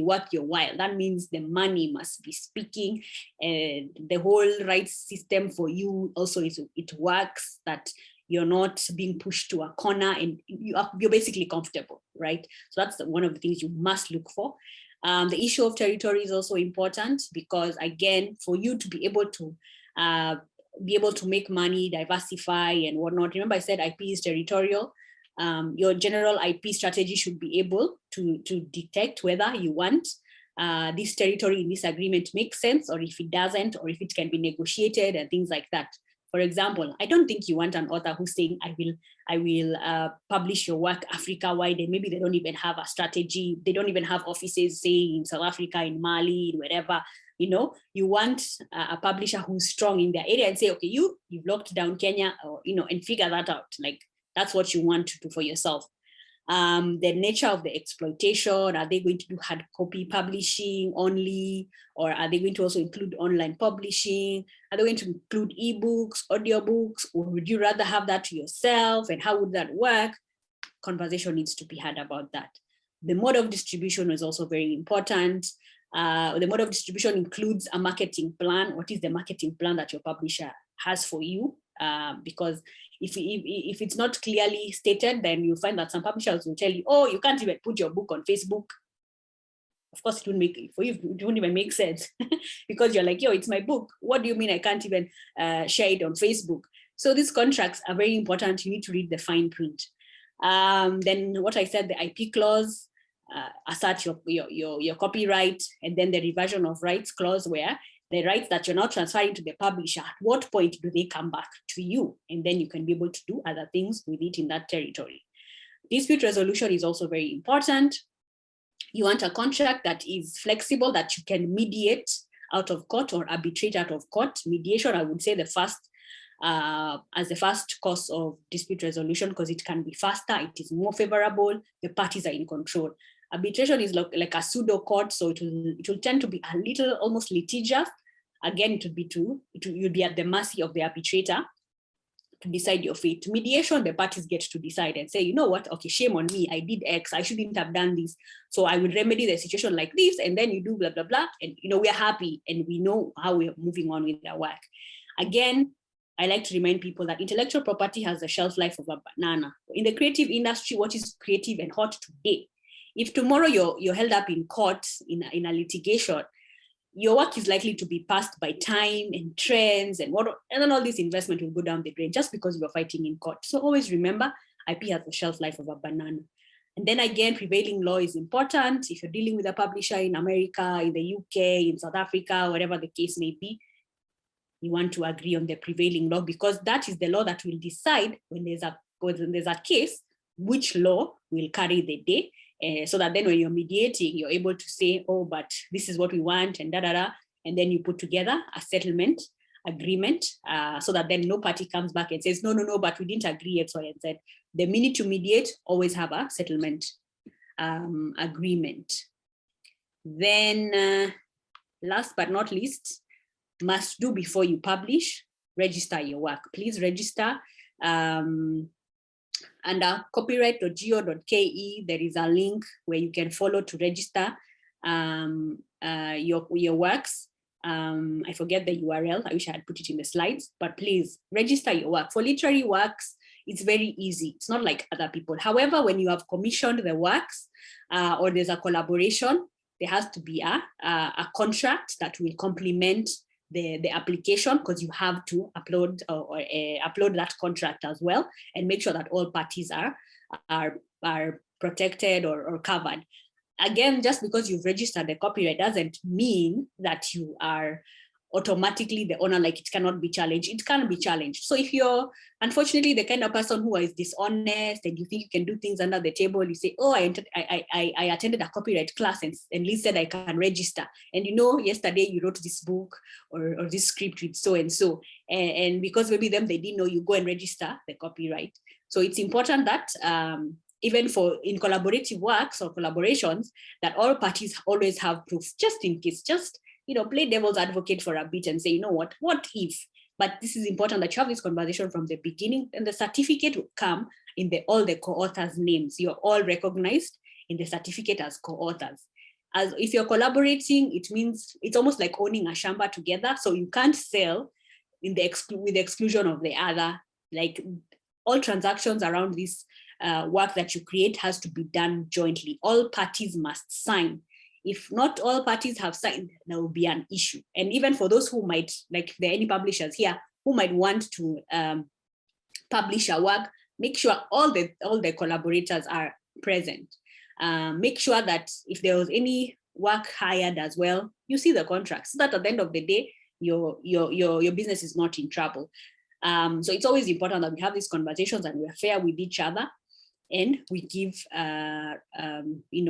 worth your while. That means the money must be speaking, and the whole rights system for you also it works, that you're not being pushed to a corner and you're basically comfortable, right? So that's one of the things you must look for. The issue of territory is also important, because again, for you to be able to make money, diversify and whatnot. Remember I said IP is territorial. Your general IP strategy should be able to detect whether you want this territory in this agreement makes sense, or if it doesn't, or if it can be negotiated and things like that. For example, I don't think you want an author who's saying, I will publish your work Africa-wide, and maybe they don't even have a strategy. They don't even have offices, say, in South Africa, in Mali, wherever. You want a publisher who's strong in their area and say, okay, you've locked down Kenya, or, and figure that out. Like, that's what you want to do for yourself. The nature of the exploitation, are they going to do hard copy publishing only, or are they going to also include online publishing? Are they going to include ebooks, audiobooks, or would you rather have that to yourself, and how would that work? Conversation needs to be had about that. The mode of distribution is also very important. The mode of distribution includes a marketing plan. What is the marketing plan that your publisher has for you? Because if it's not clearly stated, then you find that some publishers will tell you, oh, you can't even put your book on Facebook. Of course, it won't even make sense because you're like, yo, it's my book. What do you mean I can't even share it on Facebook? So these contracts are very important. You need to read the fine print. Then what I said, the IP clause, assert your copyright, and then the reversion of rights clause, where the rights that you're not transferring to the publisher, at what point do they come back to you? And then you can be able to do other things with it in that territory. Dispute resolution is also very important. You want a contract that is flexible, that you can mediate out of court or arbitrate out of court. Mediation, I would say, as the first course of dispute resolution, because it can be faster, it is more favorable, the parties are in control. Arbitration is like a pseudo court, so it will tend to be a little almost litigious. Again, you'll be at the mercy of the arbitrator to decide your fate. Mediation, the parties get to decide and say, you know what, okay, shame on me, I did X, I shouldn't have done this, so I will remedy the situation like this, and then you do blah, blah, blah, and we're happy and we know how we're moving on with our work. Again, I like to remind people that intellectual property has a shelf life of a banana. In the creative industry, what is creative and hot today? If tomorrow you're held up in court in a litigation, your work is likely to be passed by time and trends and then all this investment will go down the drain just because you're fighting in court. So always remember, IP has the shelf life of a banana. And then again, prevailing law is important. If you're dealing with a publisher in America, in the UK, in South Africa, whatever the case may be, you want to agree on the prevailing law, because that is the law that will decide when there's a case, which law will carry the day. So that then when you're mediating, you're able to say, oh, but this is what we want, and and then you put together a settlement agreement, so that then no party comes back and says, no, but we didn't agree X, Y, and Z. The minute to mediate, always have a settlement agreement. Then last but not least, must do before you publish, register your work. Please register. Under copyright.go.ke, there is a link where you can follow to register your works. I forget the URL. I wish I had put it in the slides, but please register your work. For literary works, it's very easy. It's not like other people. However, when you have commissioned the works or there's a collaboration, there has to be a contract that will complement the application, because you have to upload upload that contract as well, and make sure that all parties are protected or covered. Again, just because you've registered the copyright doesn't mean that you are automatically the owner, like it cannot be challenged. It can be challenged. So if you're unfortunately the kind of person who is dishonest and you think you can do things under the table, you say, oh, I attended a copyright class and Liz said I can register. And yesterday you wrote this book or this script with so and so. And because maybe they didn't know, you go and register the copyright. So it's important that even in collaborative works or collaborations, that all parties always have proof, just in case, play devil's advocate for a bit and say, what if? But this is important that you have this conversation from the beginning, and the certificate will come in all the co-authors' names. You're all recognized in the certificate as co-authors. As if you're collaborating, it means it's almost like owning a shamba together. So you can't sell with the exclusion of the other. Like all transactions around this work that you create has to be done jointly. All parties must sign. If not all parties have signed, there will be an issue. And even for those who might, like there are any publishers here who might want to publish a work, make sure all the collaborators are present. Make sure that if there was any work hired as well, you see the contract, so that at the end of the day, your business is not in trouble. So it's always important that we have these conversations and we're fair with each other, and we give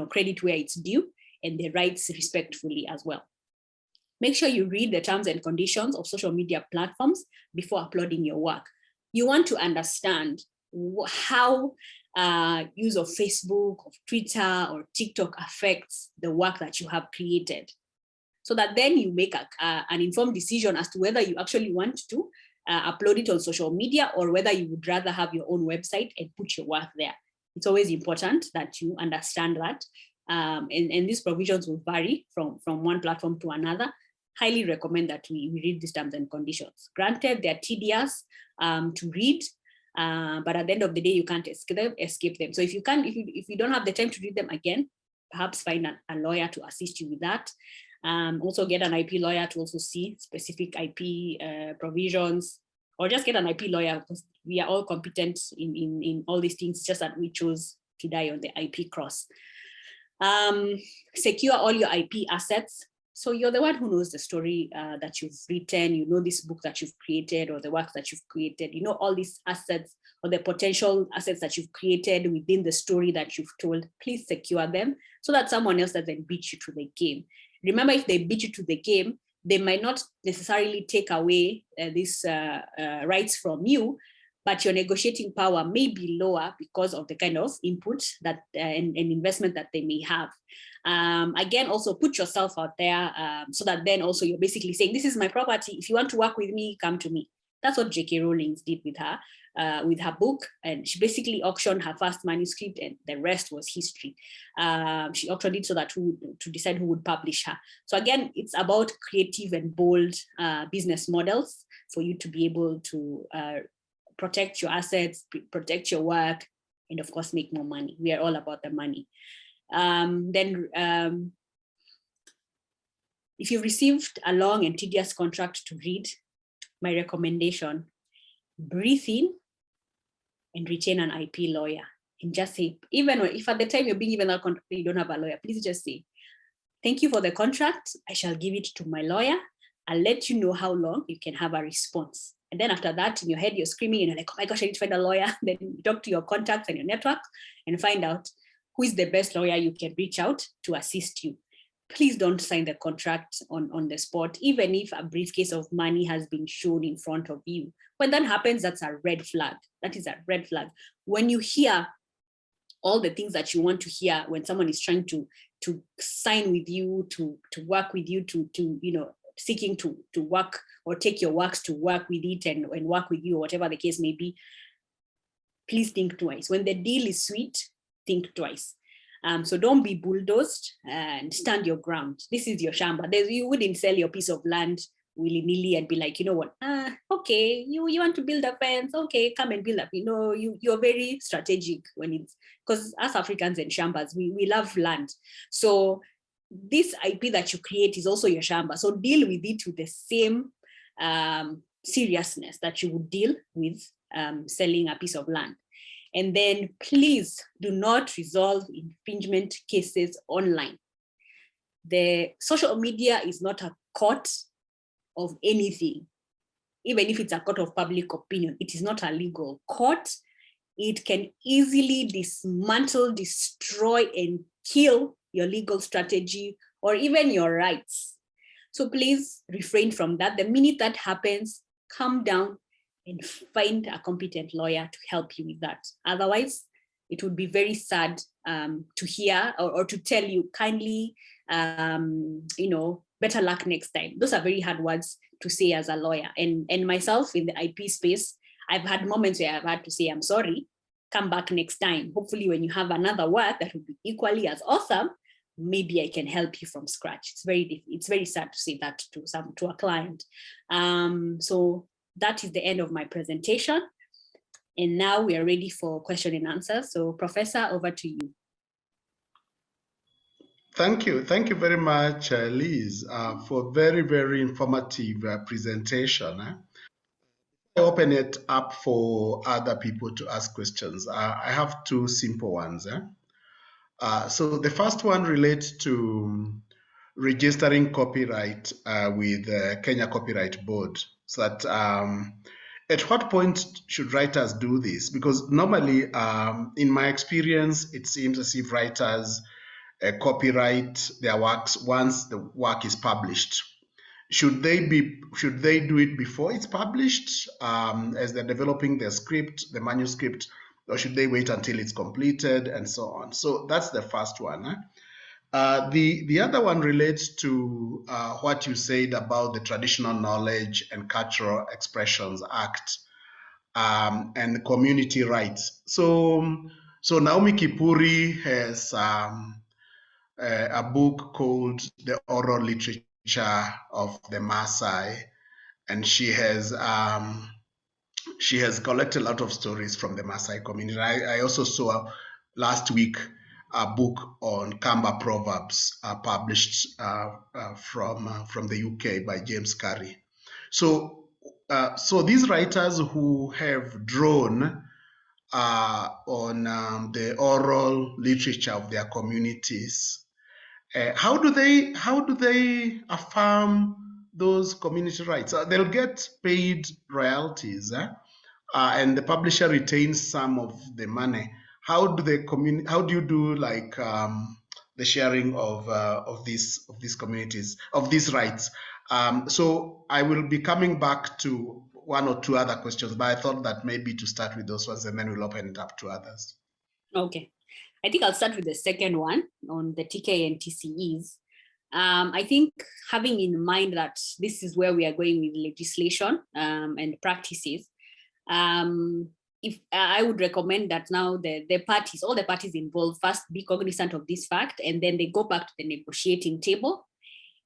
credit where it's due, and the rights respectfully as well. Make sure you read the terms and conditions of social media platforms before uploading your work. You want to understand how use of Facebook, of Twitter, or TikTok affects the work that you have created, so that then you make an informed decision as to whether you actually want to upload it on social media, or whether you would rather have your own website and put your work there. It's always important that you understand that. And these provisions will vary from one platform to another. Highly recommend that we read these terms and conditions. Granted, they're tedious to read, but at the end of the day, you can't escape them. So if you don't have the time to read them again, perhaps find a lawyer to assist you with that. Also get an IP lawyer to also see specific IP provisions, or just get an IP lawyer, because we are all competent in all these things, just that we chose to die on the IP cross. Secure all your IP assets. So you're the one who knows the story that you've written, this book that you've created, or the work that you've created, all these assets or the potential assets that you've created within the story that you've told. Please secure them so that someone else doesn't beat you to the game. Remember, if they beat you to the game, they might not necessarily take away these rights from you, but your negotiating power may be lower because of the kind of input that and investment that they may have. Again, also put yourself out there so that then also you're basically saying, this is my property. If you want to work with me, come to me. That's what J.K. Rowling did with her book. And she basically auctioned her first manuscript, and the rest was history. She auctioned it so that to decide who would publish her. So again, it's about creative and bold business models for you to be able to protect your assets, protect your work, and of course, make more money. We are all about the money. if you've received a long and tedious contract to read, my recommendation, breathe in and retain an IP lawyer. And just say, even if at the time you're being given that contract, you don't have a lawyer, please just say, thank you for the contract. I shall give it to my lawyer. I'll let you know how long you can have a response. And then after that, in your head, you're screaming and you're like, oh my gosh, I need to find a lawyer. Then you talk to your contacts and your network and find out who is the best lawyer you can reach out to assist you. Please don't sign the contract on the spot, even if a briefcase of money has been shown in front of you. When that happens, that's a red flag. That is a red flag. When you hear all the things that you want to hear when someone is trying to sign with you, to work with you, to seeking to work or take your works to work with it and work with you, or whatever the case may be, please think twice. When the deal is sweet, think twice. So don't be bulldozed and stand your ground. This is your shamba. You wouldn't sell your piece of land willy-nilly and be like, you know what, okay, you want to build a fence, okay, come and build up. You're very strategic when it's, because us Africans and shambas, we love land. So this IP that you create is also your shamba. So deal with it with the same seriousness that you would deal with selling a piece of land. And then please do not resolve infringement cases online. The social media is not a court of anything. Even if it's a court of public opinion, it is not a legal court. It can easily dismantle, destroy, and kill your legal strategy or even your rights. So please refrain from that. The minute that happens, calm down and find a competent lawyer to help you with that. Otherwise, it would be very sad to hear or to tell you kindly, better luck next time. Those are very hard words to say as a lawyer. And myself in the IP space, I've had moments where I've had to say, I'm sorry, come back next time. Hopefully when you have another work that will be equally as awesome, maybe I can help you from scratch. It's very sad to say that to a client. So that is the end of my presentation. And now we are ready for question and answer. So Professor, over to you. Thank you. Thank you very much, Liz, for very, very informative presentation. I open it up for other people to ask questions. I have two simple ones. So the first one relates to registering copyright with Kenya Copyright Board. So that at what point should writers do this? Because normally, in my experience, it seems as if writers copyright their works once the work is published. Should they do it before it's published, as they're developing their script, the manuscript, or should they wait until it's completed and so on? So that's the first one. The other one relates to what you said about the Traditional Knowledge and Cultural Expressions Act and community rights. So Naomi Kipuri has a book called The Oral Literature of the Maasai, and she has collected a lot of stories from the Maasai community. I also saw last week a book on Kamba proverbs published from the UK by James Curry. So these writers who have drawn on the oral literature of their communities, how do they affirm those community rights? They'll get paid royalties, and the publisher retains some of the money. How do you do like the sharing of these communities, of these rights? So I will be coming back to one or two other questions, but I thought that maybe to start with those ones and then we'll open it up to others. Okay. I think I'll start with the second one on the TK and TCEs. I think having in mind that this is where we are going with legislation and practices, if I would recommend that now all the parties involved first be cognizant of this fact, and then they go back to the negotiating table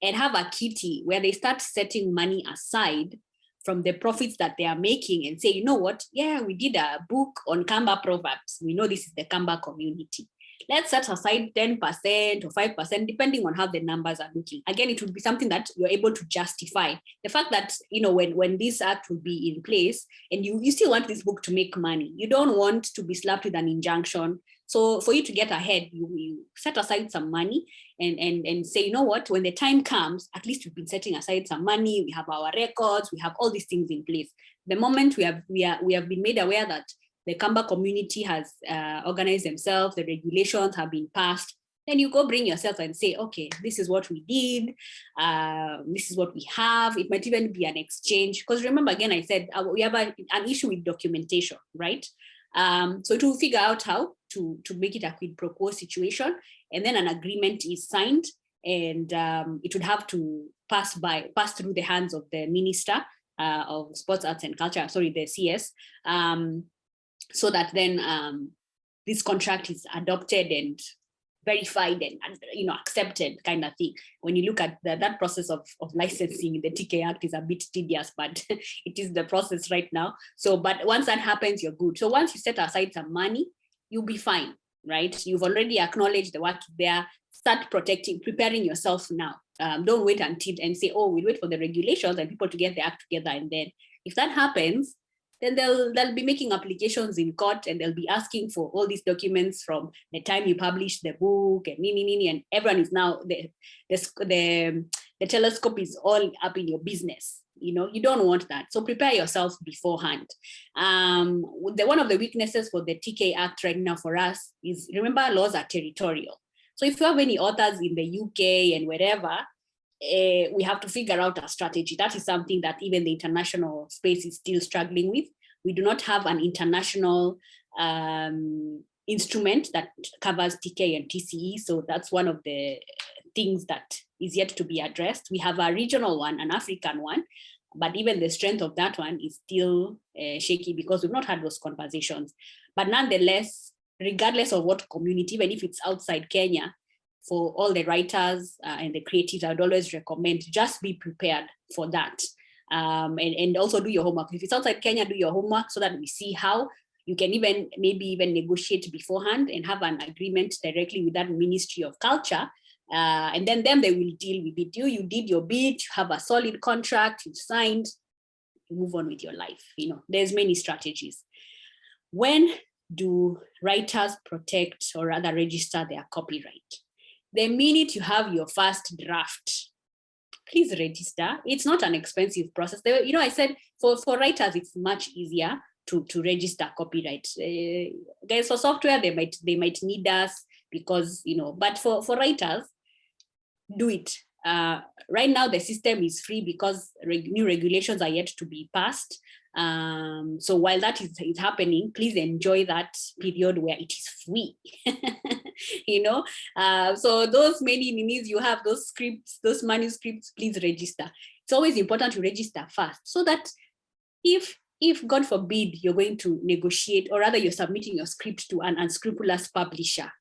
and have a kitty where they start setting money aside from the profits that they are making and say, you know what, yeah, we did a book on Kamba proverbs. We know this is the Kamba community. let's set aside 10% or 5%, depending on how the numbers are looking. Again, it would be something that you're able to justify. The fact that, when this act will be in place and you still want this book to make money, you don't want to be slapped with an injunction. So for you to get ahead, you set aside some money and say, you know what, when the time comes, at least we've been setting aside some money, we have our records, we have all these things in place. The moment we have been made aware that the Kamba community has organized themselves, the regulations have been passed, then you go bring yourself and say, okay, this is what we did, this is what we have. It might even be an exchange, because remember, again, I said we have an issue with documentation, right? So to figure out how to make it a quid pro quo situation, and then an agreement is signed, and it would have to pass through the hands of the Minister of Sports, Arts and Culture, the CS, so that then this contract is adopted and verified and accepted, kind of thing. When you look at that process of licensing, the TK Act is a bit tedious, but it is the process right now. So, but once that happens, you're good. So once you set aside some money, you'll be fine, right? You've already acknowledged the work there. Start preparing yourself now. Don't wait until and say, oh, we'll wait for the regulations and people to get the act together. And then if that happens, then they'll be making applications in court, and they'll be asking for all these documents from the time you publish the book and everyone is now the telescope is all up in your business. You don't want that. So prepare yourself beforehand. One of the weaknesses for the TK Act right now for us is, remember, laws are territorial. So if you have any authors in the UK and wherever, we have to figure out a strategy. That is something that even the international space is still struggling with. We do not have an international instrument that covers TK and TCE. So that's one of the things that is yet to be addressed. We have a regional one, an African one, but even the strength of that one is still shaky because we've not had those conversations. But nonetheless, regardless of what community, even if it's outside Kenya, for all the writers and the creatives, I would always recommend just be prepared for that. And also do your homework. If it's outside Kenya, do your homework so that we see how you can maybe even negotiate beforehand and have an agreement directly with that Ministry of Culture. And then they will deal with it. You did your bit, you have a solid contract, you signed, you move on with your life. There's many strategies. When do writers protect or rather register their copyright? The minute you have your first draft, please register. It's not an expensive process. I said for writers, it's much easier to register copyright. Guys, for software, they might need us because, but for writers, do it. Right now, the system is free because new regulations are yet to be passed. So while that is happening, please enjoy that period where it is free. So those many minis you have, those scripts, those manuscripts, please register. It's always important to register first so that if God forbid you're going to negotiate, or rather you're submitting your script to an unscrupulous publisher,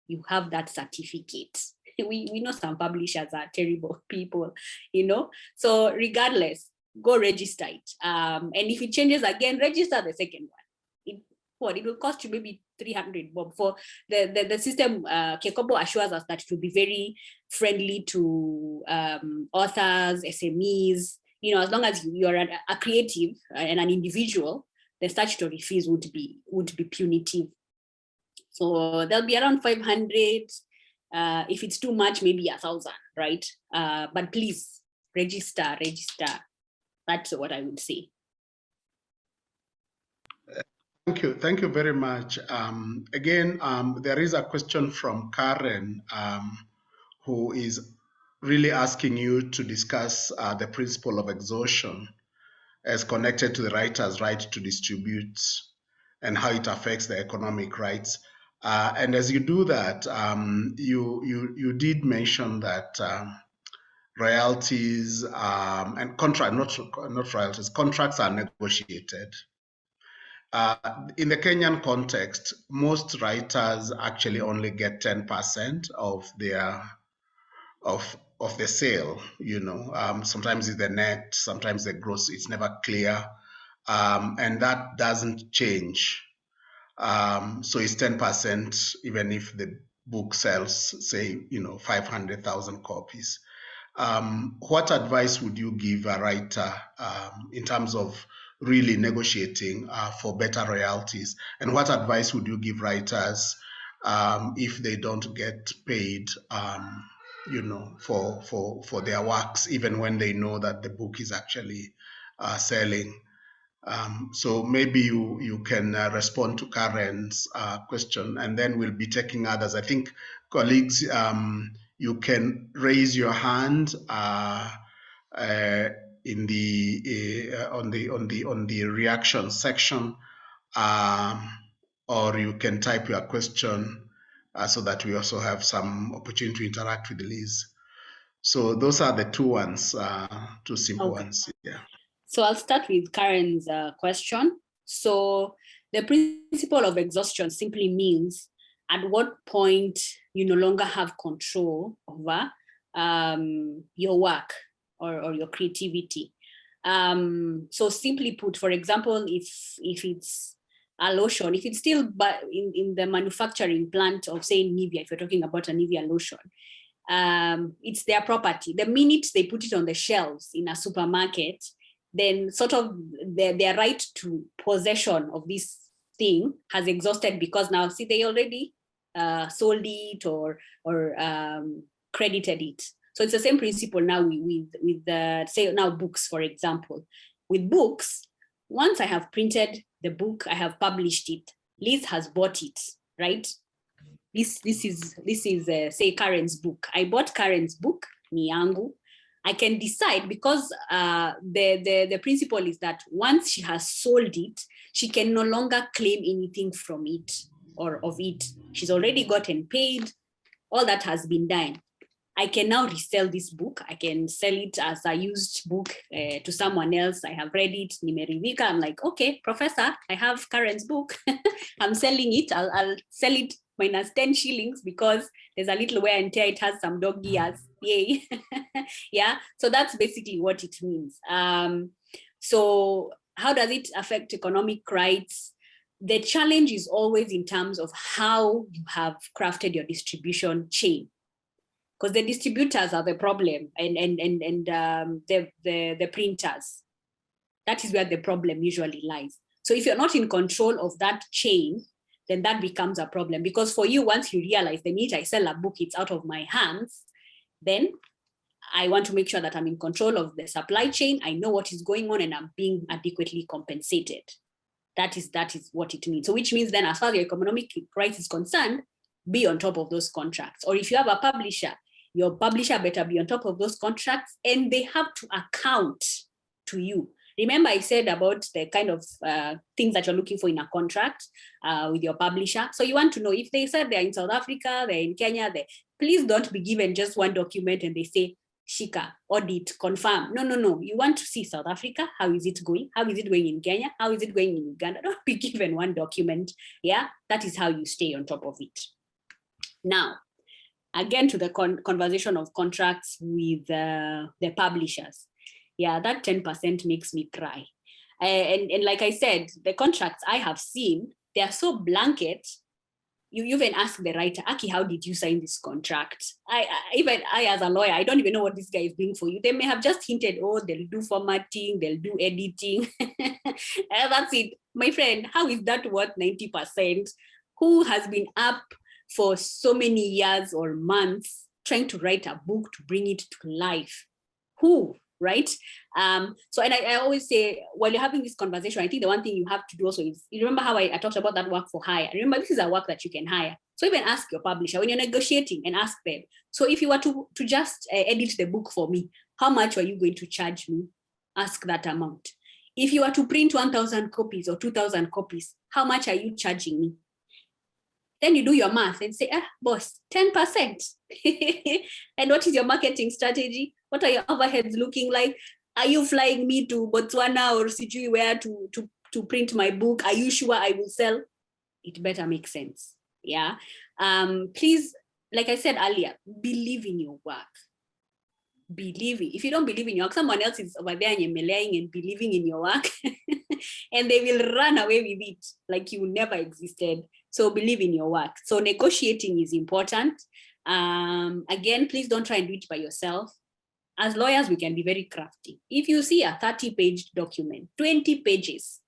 you have that certificate. We know some publishers are terrible people, so regardless, go register it. And if it changes again, register the second one. It will cost you maybe 300 bob. For the system, Kekobo assures us that it will be very friendly to authors, SMEs. As long as you're a creative and an individual, the statutory fees would be punitive. So there'll be around 500. If it's too much, maybe 1,000, right? But please register. That's what I would say. Thank you very much. Again, there is a question from Karen, who is really asking you to discuss the principle of exhaustion as connected to the writer's right to distribute and how it affects the economic rights. And as you do that, you did mention that royalties and not royalties, contracts are negotiated. In the Kenyan context, most writers actually only get 10% of their of the sale. Sometimes it's the net, sometimes the gross. It's never clear, and that doesn't change. So it's 10%, even if the book sells, say, 500,000 copies. What advice would you give a writer in terms of really negotiating for better royalties? And what advice would you give writers if they don't get paid, for their works, even when they know that the book is actually selling? So maybe you can respond to Karen's question, and then we'll be taking others. I think, colleagues, you can raise your hand in the on the reaction section, or you can type your question so that we also have some opportunity to interact with Liz. So those are the two ones, two simple ones. Yeah. So I'll start with Karen's question. So the principle of exhaustion simply means at what point you no longer have control over your work or your creativity. So simply put, for example, if it's a lotion, if it's still in the manufacturing plant of, say, Nivea, if you're talking about a Nivea lotion, it's their property. The minute they put it on the shelves in a supermarket, then sort of their right to possession of this thing has exhausted, because now, see, they already sold it or credited it. So it's the same principle now with say now books, for example. With books, once I have printed the book, I have published it, Liz has bought it, right? This is say Karen's book. I bought Karen's book, ni yangu. I can decide, because the principle is that once she has sold it, she can no longer claim anything from it or of it. She's already gotten paid. All that has been done. I can now resell this book. I can sell it as a used book to someone else. I have read it, nimeridhika. I'm like, okay, professor, I have Karen's book. I'm selling it. I'll sell it minus 10 shillings because there's a little wear and tear. It has some dog ears. Yay. Yeah. So that's basically what it means. So how does it affect economic rights? The challenge is always in terms of how you have crafted your distribution chain, because the distributors are the problem, and the printers. That is where the problem usually lies. So if you're not in control of that chain, then that becomes a problem, because for you, once you realize the minute I sell a book, it's out of my hands, then I want to make sure that I'm in control of the supply chain. I know what is going on and I'm being adequately compensated. That is what it means. So which means then, as far as your economic rights is concerned, be on top of those contracts. Or if you have a publisher, your publisher better be on top of those contracts, and they have to account to you. Remember, I said about the kind of things that you're looking for in a contract with your publisher. So you want to know if they said they're in South Africa, they're in Kenya, please don't be given just one document and they say, Shika, audit, confirm. No. You want to see South Africa. How is it going? How is it going in Kenya? How is it going in Uganda? Don't be given one document. Yeah, that is how you stay on top of it. Now, again, to the conversation of contracts with the publishers. Yeah, that 10% makes me cry. And like I said, the contracts I have seen, they are so blanket. You even ask the writer, Aki, how did you sign this contract? Even I, as a lawyer, I don't even know what this guy is doing for you. They may have just hinted, oh, they'll do formatting, they'll do editing. That's it. My friend, how is that worth 90%? Who has been up for so many years or months trying to write a book to bring it to life? Who? Right? So, and I always say, while you're having this conversation, I think the one thing you have to do also is, you remember how I talked about that work for hire? Remember, this is a work that you can hire. So even ask your publisher when you're negotiating, and ask them, so if you were to just edit the book for me, how much are you going to charge me? Ask that amount. If you were to print 1,000 copies or 2,000 copies, how much are you charging me? Then you do your math and say, boss, 10%. And what is your marketing strategy? What are your overheads looking like? Are you flying me to Botswana or Sijui where to print my book? Are you sure I will sell? It better make sense. Yeah. Please, like I said earlier, believe in your work. Believe it. If you don't believe in your work, someone else is over there and believing in your work. and they will run away with it like you never existed. So believe in your work. So negotiating is important. Again, please don't try and do it by yourself. As lawyers, we can be very crafty. If you see a 30-page document, 20 pages,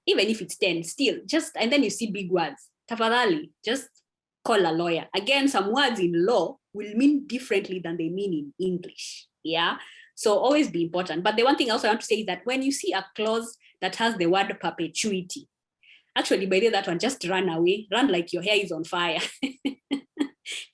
even if it's 10, still just, and then you see big words, tafadhali, just call a lawyer. Again, some words in law will mean differently than they mean in English. Yeah. So always be important. But the one thing also I want to say is that when you see a clause that has the word perpetuity, actually, by the way, that one, just run away, run like your hair is on fire.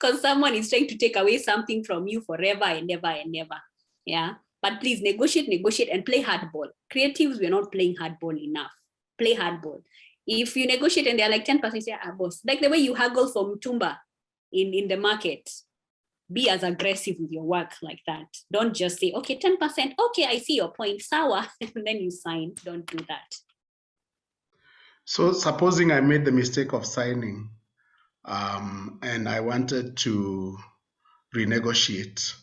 Because someone is trying to take away something from you forever and ever and never. Yeah. But please negotiate, and play hardball. Creatives, we're not playing hardball enough. Play hardball. If you negotiate and they're like 10%, you say, boss, like the way you haggle for Mutumba in the market, be as aggressive with your work like that. Don't just say, okay, 10%, okay, I see your point, sawa, and then you sign. Don't do that. So supposing I made the mistake of signing and I wanted to renegotiate,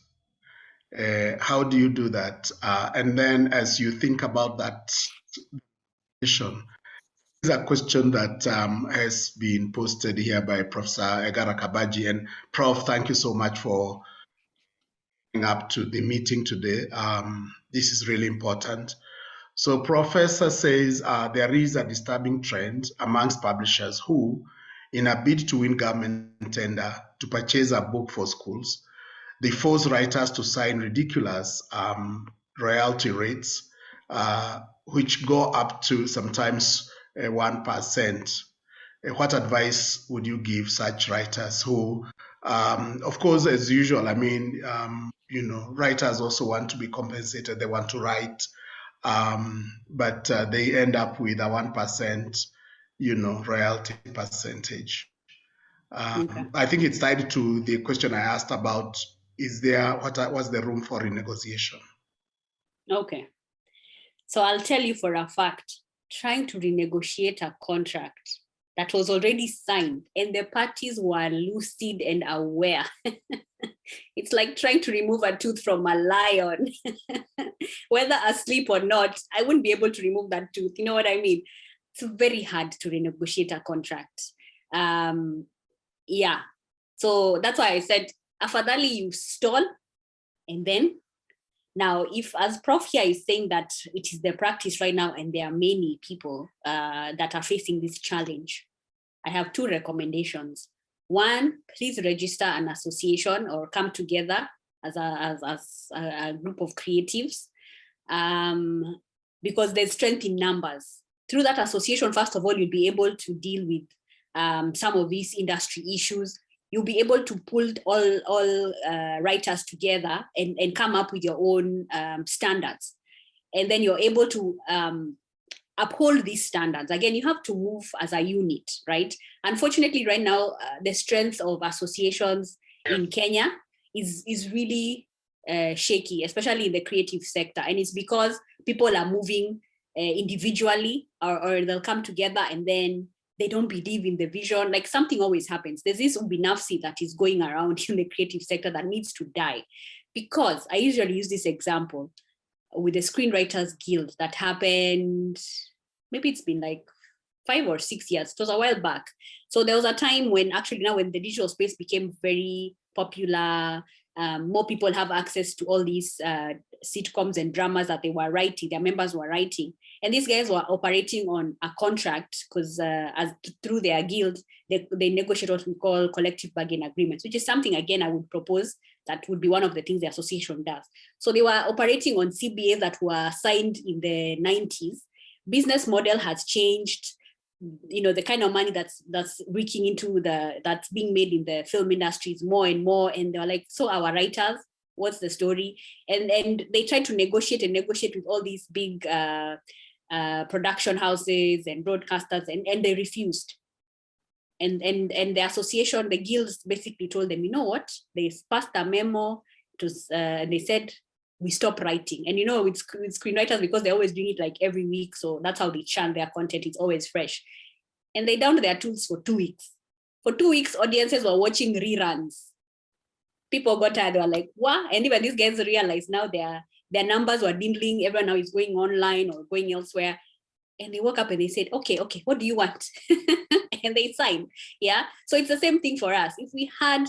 how do you do that? And then as you think about that issue, is a question that has been posted here by Professor Egara Kabaji. And Prof, thank you so much for coming up to the meeting today. This is really important. So Professor says there is a disturbing trend amongst publishers who, in a bid to win government tender to purchase a book for schools, they force writers to sign ridiculous royalty rates, which go up to sometimes 1%. What advice would you give such writers who, of course, as usual, I mean, writers also want to be compensated. They want to write, but they end up with a 1%, royalty percentage. Okay. I think it's tied to the question I asked about, what's the room for renegotiation? Okay. So I'll tell you for a fact, trying to renegotiate a contract that was already signed and the parties were lucid and aware. It's like trying to remove a tooth from a lion. Whether asleep or not, I wouldn't be able to remove that tooth. You know what I mean? It's very hard to renegotiate a contract. Yeah. So that's why I said, afadhali you stall, and then now, if as Prof here is saying that it is the practice right now and there are many people that are facing this challenge, I have two recommendations. One, please register an association or come together as a group of creatives, because there's strength in numbers. Through that association, first of all, you'll be able to deal with some of these industry issues. You'll be able to pull all writers together and come up with your own standards. And then you're able to uphold these standards. Again, you have to move as a unit, right? Unfortunately, right now, the strength of associations in Kenya is really shaky, especially in the creative sector. And it's because people are moving individually, or they'll come together and then they don't believe in the vision. Like, something always happens. There's this ubinafsi that is going around in the creative sector that needs to die. Because I usually use this example with the Screenwriters Guild that happened, maybe it's been like 5 or 6 years. It was a while back. So there was a time when actually now when the digital space became very popular, more people have access to all these sitcoms and dramas that they were writing, their members were writing. And these guys were operating on a contract because through their guild, they negotiate what we call collective bargain agreements, which is something, again, I would propose that would be one of the things the association does. So they were operating on CBAs that were signed in the 90s. Business model has changed. The kind of money that's reaching into that's being made in the film industry is more and more. And they're like, so our writers, what's the story? And they tried to negotiate with all these big production houses and broadcasters, and they refused. And the association, the guilds basically told them, you know what? They passed a memo and they said, we stop writing. And with screenwriters, because they're always doing it like every week, so that's how they churn their content. It's always fresh. And they downed their tools for 2 weeks. For 2 weeks, audiences were watching reruns. People got tired. They were like, what? And even these guys realized now their numbers were dwindling. Everyone now is going online or going elsewhere. and they woke up and they said, okay, what do you want? And they signed. Yeah. So it's the same thing for us. If we had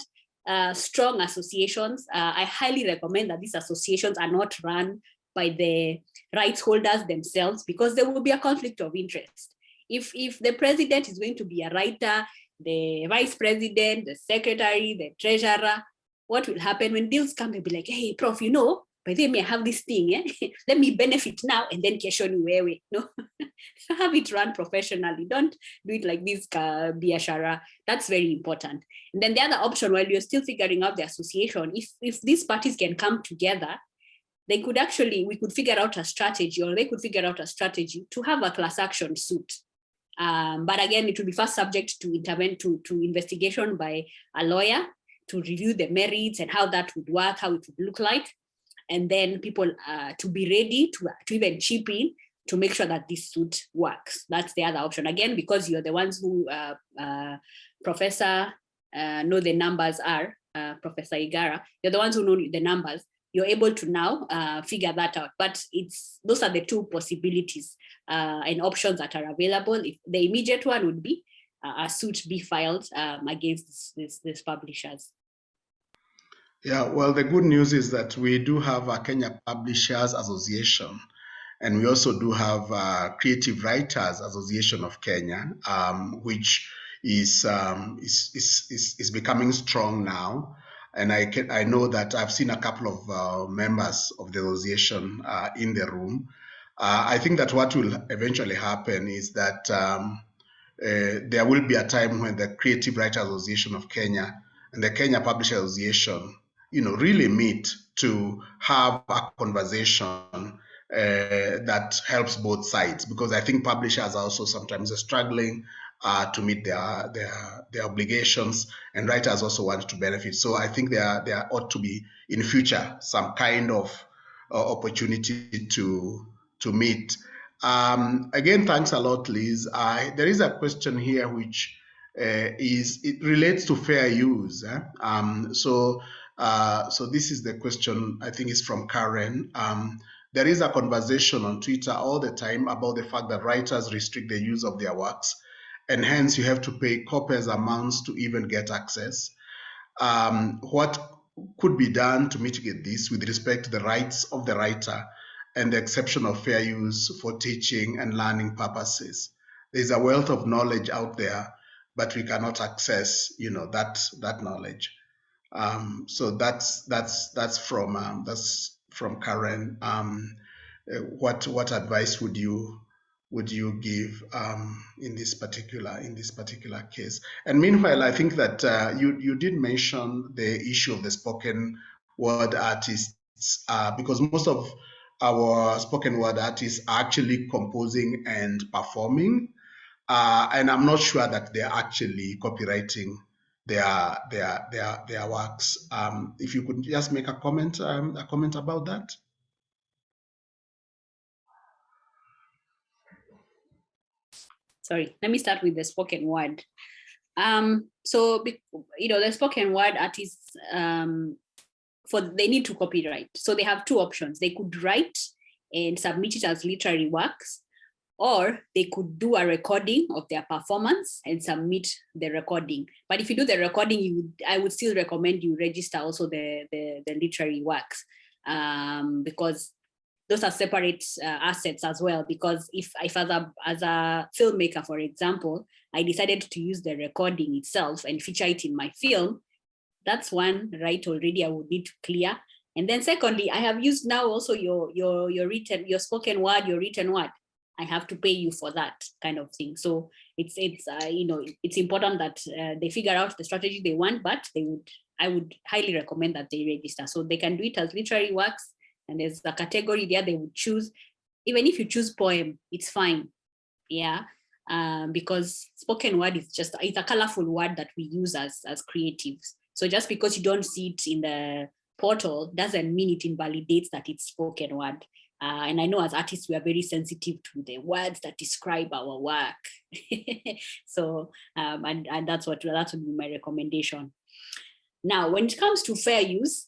strong associations, I highly recommend that these associations are not run by the rights holders themselves, because there will be a conflict of interest. If the president is going to be a writer, the vice president, the secretary, the treasurer, what will happen when deals come? They'll be like, hey, Prof, by the way, I have this thing, let me benefit now, and then kesho niwewe. No, have it run professionally. Don't do it like this biashara. That's very important. And then the other option, while you're still figuring out the association, if these parties can come together, we could figure out a strategy, or they could figure out a strategy to have a class action suit. But again, it will be first subject to investigation by a lawyer to review the merits and how that would work, how it would look like. And then people to be ready to even chip in to make sure that this suit works. That's the other option. Again, because you're the ones who, Professor, know the numbers are, Professor Igara, you're the ones who know the numbers, you're able to now figure that out. But those are the two possibilities and options that are available. If the immediate one would be a suit be filed against these publishers. Yeah, well, the good news is that we do have a Kenya Publishers Association, and we also do have Creative Writers Association of Kenya, which is becoming strong now. And I know that I've seen a couple of members of the association in the room. I think that what will eventually happen is that there will be a time when the Creative Writers Association of Kenya and the Kenya Publishers Association, really meet to have a conversation that helps both sides, because I think publishers are also sometimes struggling to meet their obligations, and writers also want to benefit. So I think there ought to be in future some kind of opportunity to meet. Again, thanks a lot, Liz. There is a question here which it relates to fair use. So this is the question, I think it's from Karen. There is a conversation on Twitter all the time about the fact that writers restrict the use of their works, and hence you have to pay copious amounts to even get access. What could be done to mitigate this with respect to the rights of the writer and the exception of fair use for teaching and learning purposes? There's a wealth of knowledge out there, but we cannot access, that knowledge. So that's from Karen. What advice would you give in this particular case? And meanwhile, I think that you did mention the issue of the spoken word artists, because most of our spoken word artists are actually composing and performing, and I'm not sure that they're actually copywriting their works. If you could just make a comment about that. Sorry, let me start with the spoken word. So the spoken word artists, they need to copyright. So they have two options. They could write and submit it as literary works, or they could do a recording of their performance and submit the recording. But if you do the recording, I would still recommend you register also the literary works, because those are separate assets as well. Because if as a filmmaker, for example, I decided to use the recording itself and feature it in my film, that's one right already I would need to clear. And then secondly, I have used now also your spoken word, your written word. I have to pay you for that kind of thing. So it's important that they figure out the strategy they want, but I would highly recommend that they register. So they can do it as literary works, and there's a category there they would choose. Even if you choose poem, it's fine. Yeah. Because spoken word is it's a colorful word that we use as creatives. So just because you don't see it in the portal doesn't mean it invalidates that it's spoken word. And I know as artists, we are very sensitive to the words that describe our work. So, and that would be my recommendation. Now, when it comes to fair use,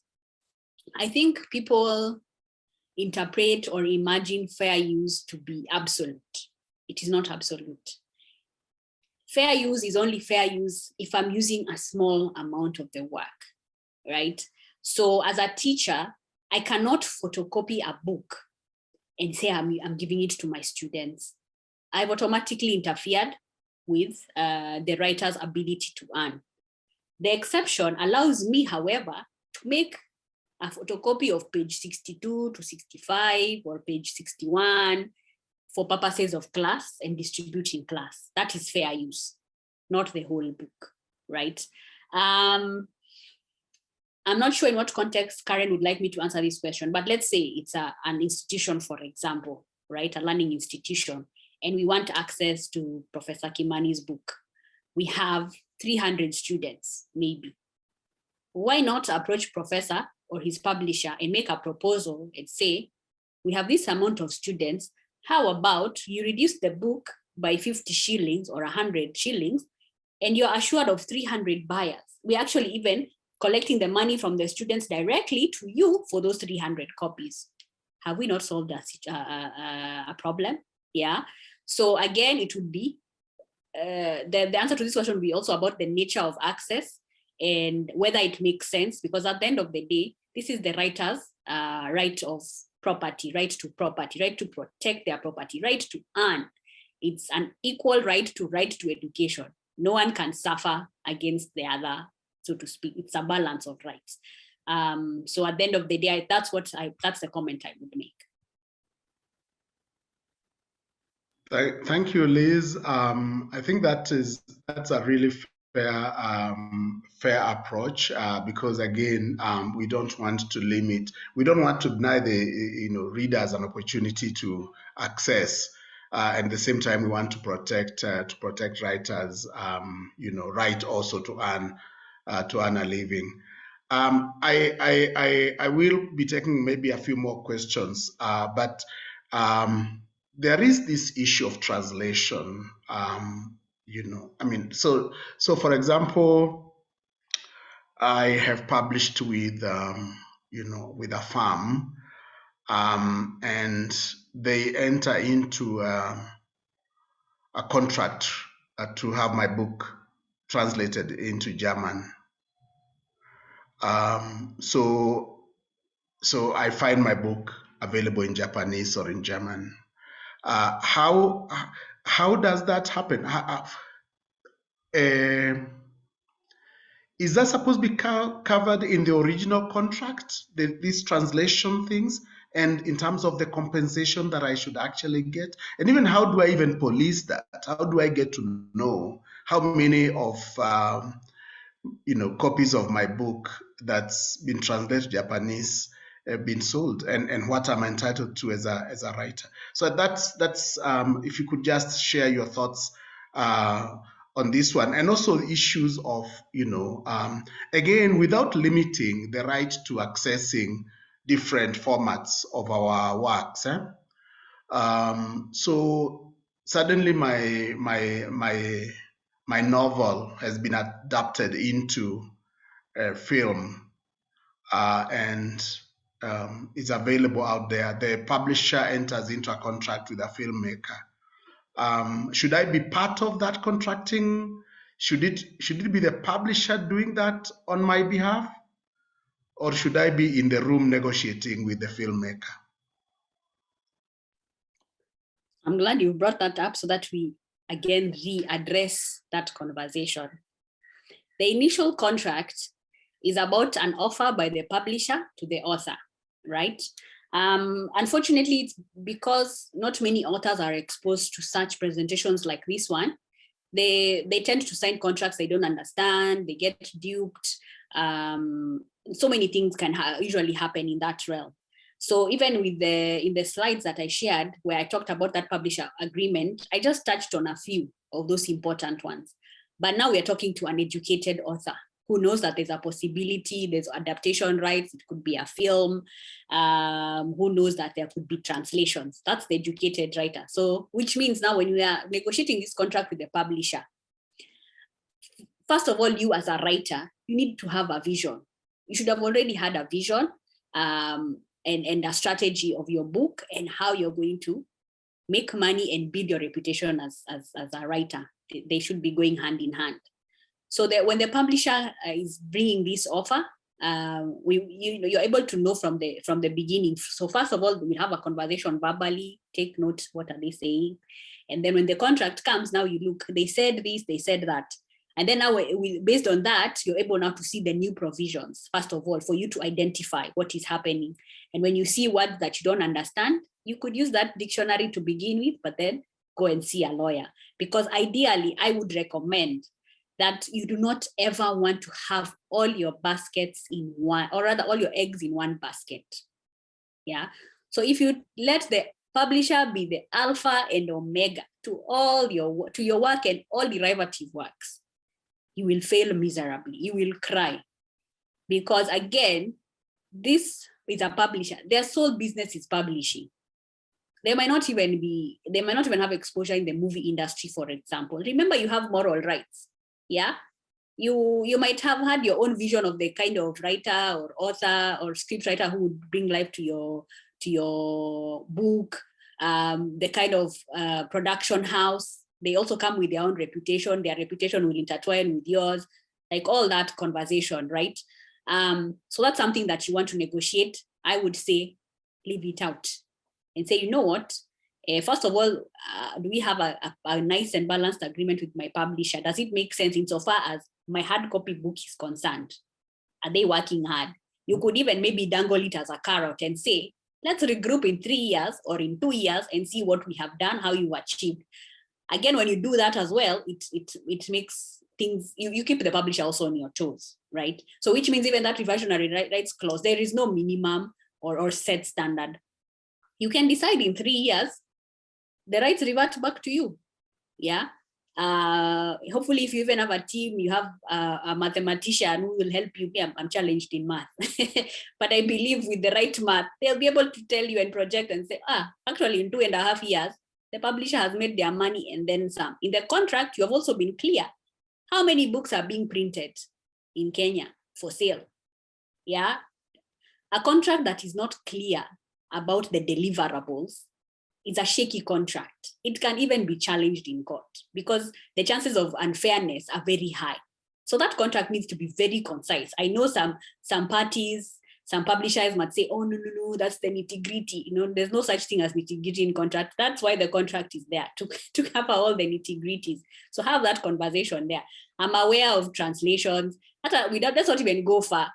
I think people interpret or imagine fair use to be absolute. It is not absolute. Fair use is only fair use if I'm using a small amount of the work, right? So as a teacher, I cannot photocopy a book and say I'm giving it to my students. I've automatically interfered with the writer's ability to earn. The exception allows me, however, to make a photocopy of page 62 to 65 or page 61 for purposes of class and distribute in class. That is fair use, not the whole book, right? I'm not sure in what context Karen would like me to answer this question, but let's say it's an institution, for example, right? A learning institution, and we want access to Professor Kimani's book. We have 300 students, maybe. Why not approach professor or his publisher and make a proposal and say, we have this amount of students, how about you reduce the book by 50 shillings or 100 shillings, and you're assured of 300 buyers. We're actually even collecting the money from the students directly to you for those 300 copies. Have we not solved a problem? Yeah. So again, it would be, the answer to this question would be also about the nature of access and whether it makes sense, because at the end of the day, this is the writer's right of property, right to property, right to protect their property, right to earn. It's an equal right to education. No one can suffer against the other, so to speak. It's a balance of rights. So at the end of the day, that's the comment I would make. Thank you, Liz. I think that's a really fair approach, because again, we don't want to limit, we don't want to deny the readers an opportunity to access, and at the same time we want to protect writers, right also to earn a living. I will be taking maybe a few more questions, but there is this issue of translation. So for example, I have published with with a firm, and they enter into a contract to have my book translated into German. So I find my book available in Japanese or in German. How does that happen? Is that supposed to be covered in the original contract, these translation things, and in terms of the compensation that I should actually get? And even how do I even police that? How do I get to know how many of copies of my book that's been translated to Japanese have been sold, and what I'm entitled to as a writer? So that's if you could just share your thoughts on this one, and also the issues of again, without limiting the right to accessing different formats of our works. So suddenly my novel has been adapted into a film, and is available out there. The publisher enters into a contract with a filmmaker. Should I be part of that contracting? Should it be the publisher doing that on my behalf? Or should I be in the room negotiating with the filmmaker? I'm glad you brought that up so that we again readdress that conversation. The initial contract is about an offer by the publisher to the author, right? Unfortunately, it's because not many authors are exposed to such presentations like this one. They tend to sign contracts they don't understand, they get duped. So many things can usually happen in that realm. So even with in the slides that I shared, where I talked about that publisher agreement, I just touched on a few of those important ones. But now we're talking to an educated author who knows that there's a possibility, there's adaptation rights, it could be a film, who knows that there could be translations. That's the educated writer. So, which means now when we are negotiating this contract with the publisher, first of all, you as a writer, you need to have a vision. You should have already had a vision and a strategy of your book and how you're going to make money and build your reputation as a writer. They should be going hand in hand. So that when the publisher is bringing this offer, you're able to know from the beginning. So first of all, we have a conversation verbally, take notes, what are they saying? And then when the contract comes, now you look, they said this, they said that. And then now, based on that, you're able now to see the new provisions, first of all, for you to identify what is happening. And when you see words that you don't understand, you could use that dictionary to begin with, but then go and see a lawyer. Because ideally, I would recommend that you do not ever want to have all your baskets in one, or rather all your eggs in one basket. Yeah. So if you let the publisher be the alpha and omega to your work and all derivative works, you will fail miserably. You will cry. Because again, this is a publisher. Their sole business is publishing. They might not even have exposure in the movie industry, for example. Remember, you have moral rights. Yeah. You might have had your own vision of the kind of writer or author or scriptwriter who would bring life to your book, the kind of production house. They also come with their own reputation. Their reputation will intertwine with yours, like all that conversation, right? So that's something that you want to negotiate. I would say leave it out and say, you know what? First of all, do we have a nice and balanced agreement with my publisher? Does it make sense insofar as my hard copy book is concerned? Are they working hard? You could even maybe dangle it as a carrot and say, let's regroup in 3 years or in 2 years and see what we have done, how you achieved. Again, when you do that as well, it makes things, you keep the publisher also on your toes, right? So which means even that reversionary rights clause, there is no minimum or set standard. You can decide in 3 years, the rights revert back to you. Yeah. Hopefully, if you even have a team, you have a mathematician who will help you. Yeah, I'm challenged in math, but I believe with the right math, they'll be able to tell you and project and say, actually in 2.5 years, the publisher has made their money and then some. In the contract, you have also been clear. How many books are being printed in Kenya for sale? Yeah. A contract that is not clear about the deliverables is a shaky contract. It can even be challenged in court because the chances of unfairness are very high. So that contract needs to be very concise. I know some parties, some publishers might say, oh, no, that's the nitty-gritty. You know, there's no such thing as nitty-gritty in contract. That's why the contract is there, to cover all the nitty-gritties. So have that conversation there. I'm aware of translations. Let's not even go far.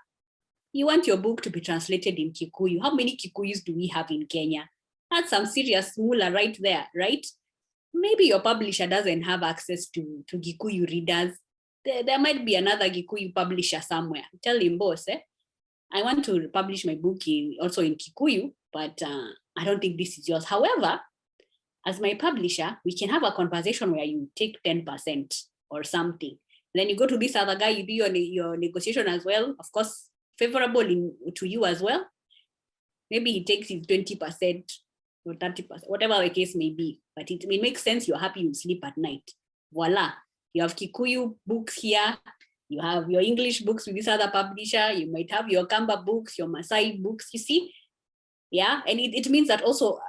You want your book to be translated in Kikuyu. How many Kikuyus do we have in Kenya? That's some serious moolah right there, right? Maybe your publisher doesn't have access to Gikuyu readers. There might be another Gikuyu publisher somewhere. Tell him, boss, I want to publish my book also in Kikuyu, but I don't think this is yours. However, as my publisher, we can have a conversation where you take 10% or something. Then you go to this other guy, you do your negotiation as well. Of course, favorable to you as well. Maybe he takes his 20% or 30%, whatever the case may be. But it makes sense. You're happy, you sleep at night. Voila. You have Kikuyu books here. You have your English books with this other publisher. You might have your Kamba books, your Maasai books, you see? Yeah. And it means that also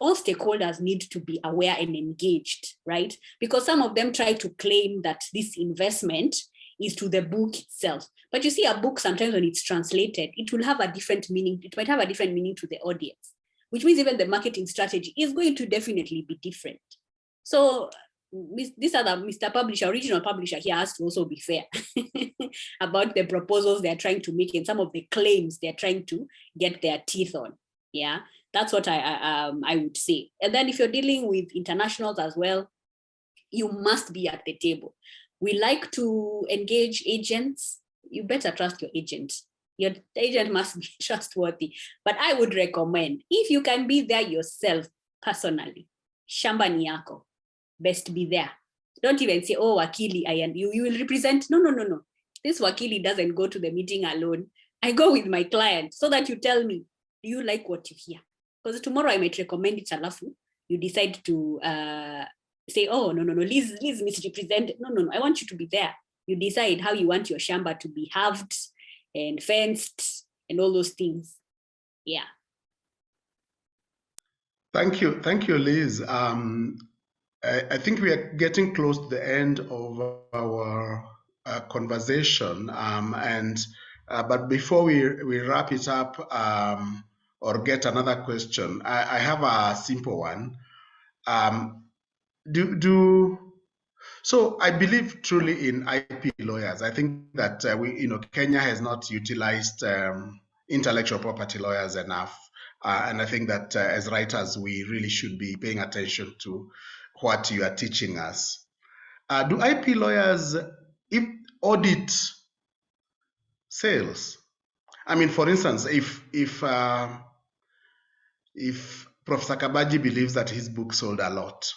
all stakeholders need to be aware and engaged, right? Because some of them try to claim that this investment is to the book itself. But you see, a book sometimes when it's translated, it will have a different meaning. It might have a different meaning to the audience, which means even the marketing strategy is going to definitely be different. So this other Mr. Publisher, original publisher here, has to also be fair about the proposals they're trying to make and some of the claims they're trying to get their teeth on. Yeah, that's what I would say. And then if you're dealing with internationals as well, you must be at the table. We like to engage agents. You better trust your agent. Your agent must be trustworthy. But I would recommend, if you can be there yourself personally, shamba ni yako, best be there. Don't even say, oh, wakili, you will represent. No. This wakili doesn't go to the meeting alone. I go with my client so that you tell me, do you like what you hear? Because tomorrow I might recommend it, alafu, you decide to say, oh, no, Liz misrepresented. No, I want you to be there. You decide how you want your shamba to be halved and fenced and all those things. Yeah. Thank you, Liz. I think we are getting close to the end of our conversation, but before we wrap it up or get another question, I have a simple one. Um, so I believe truly in IP lawyers. I think that Kenya has not utilized intellectual property lawyers enough, and I think that as writers we really should be paying attention to what you are teaching us. Do IP lawyers audit sales? I mean, for instance, if Professor Kabaji believes that his book sold a lot,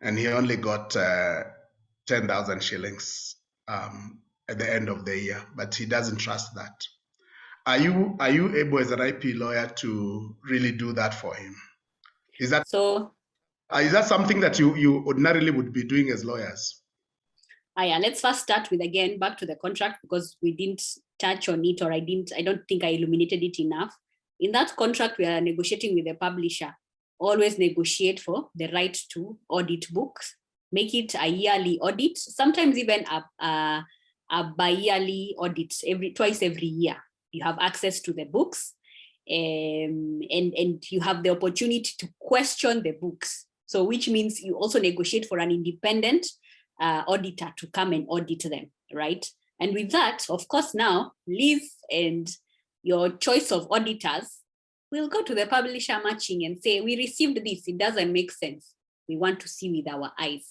and he only got 10,000 shillings at the end of the year, but he doesn't trust that. Are you able as an IP lawyer to really do that for him? Is that something that you ordinarily would be doing as lawyers? Yeah, let's first start with, again, back to the contract, because we didn't touch on it, or I don't think I illuminated it enough. In that contract, we are negotiating with the publisher. Always negotiate for the right to audit books, make it a yearly audit, sometimes even a bi-yearly audit, twice every year. You have access to the books, and you have the opportunity to question the books. So which means you also negotiate for an independent auditor to come and audit them, right? And with that, of course, now Liz and your choice of auditors will go to the publisher matching and say, we received this, it doesn't make sense. We want to see with our eyes.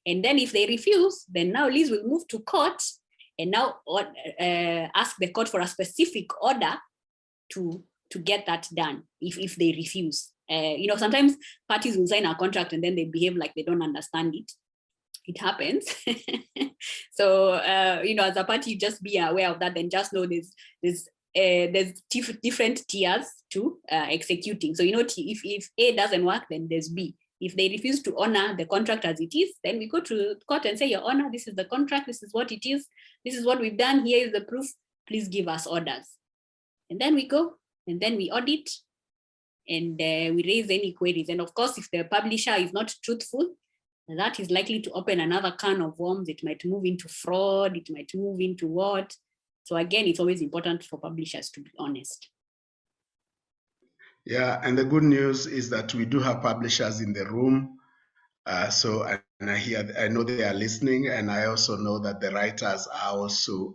And then if they refuse, then now Liz will move to court and now ask the court for a specific order to get that done if they refuse. Sometimes parties will sign a contract and then they behave like they don't understand it. It happens. So, as a party, just be aware of that and just know there's different tiers to executing. So, if A doesn't work, then there's B. If they refuse to honor the contract as it is, then we go to court and say, Your Honor, this is the contract, this is what it is, this is what we've done, here is the proof, please give us orders. And then we go, and then we audit, and we raise any queries. And of course, if the publisher is not truthful, that is likely to open another can of worms. It might move into fraud, it might move into what? So again, it's always important for publishers to be honest. Yeah, and the good news is that we do have publishers in the room. I know they are listening, and I also know that the writers are also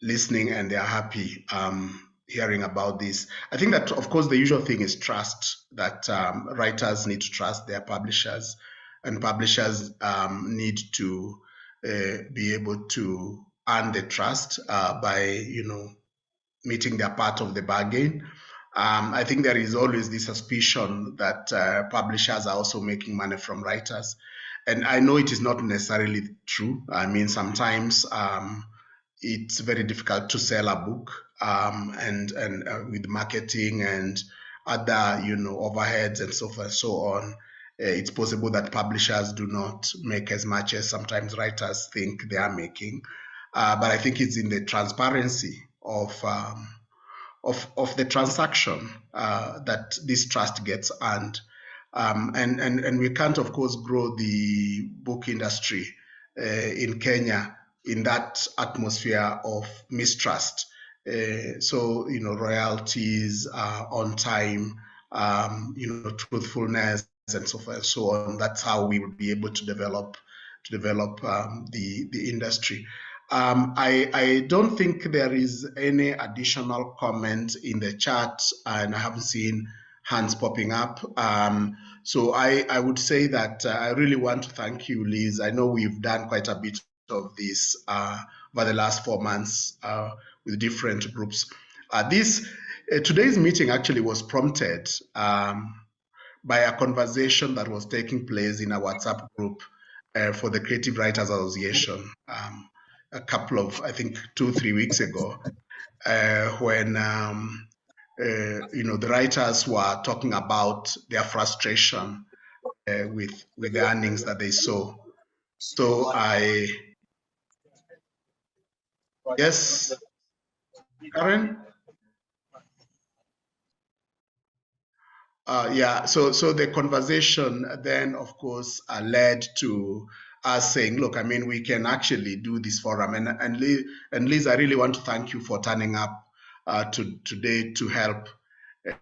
listening, and they are happy hearing about this. I think that, of course, the usual thing is trust, that writers need to trust their publishers, and publishers need to be able to earn the trust by, meeting their part of the bargain. I think there is always this suspicion that publishers are also making money from writers. And I know it is not necessarily true. I mean, sometimes it's very difficult to sell a book, and with marketing and other, overheads and so forth and so on. It's possible that publishers do not make as much as sometimes writers think they are making. But I think it's in the transparency of the transaction that this trust gets earned. And we can't, of course, grow the book industry in Kenya in that atmosphere of mistrust. So, royalties on time, truthfulness, and so forth and so on. That's how we would be able to develop the industry. I don't think there is any additional comment in the chat, and I haven't seen hands popping up. So I would say that I really want to thank you, Liz. I know we've done quite a bit of this over the last 4 months with different groups. Today's meeting actually was prompted by a conversation that was taking place in a WhatsApp group for the Creative Writers Association a couple of, I think, 2-3 weeks ago, when the writers were talking about their frustration with the earnings that they saw. So yes, Karen? Yeah, so the conversation then, of course, led to us saying, look, I mean, we can actually do this forum. And Liz, I really want to thank you for turning up today to help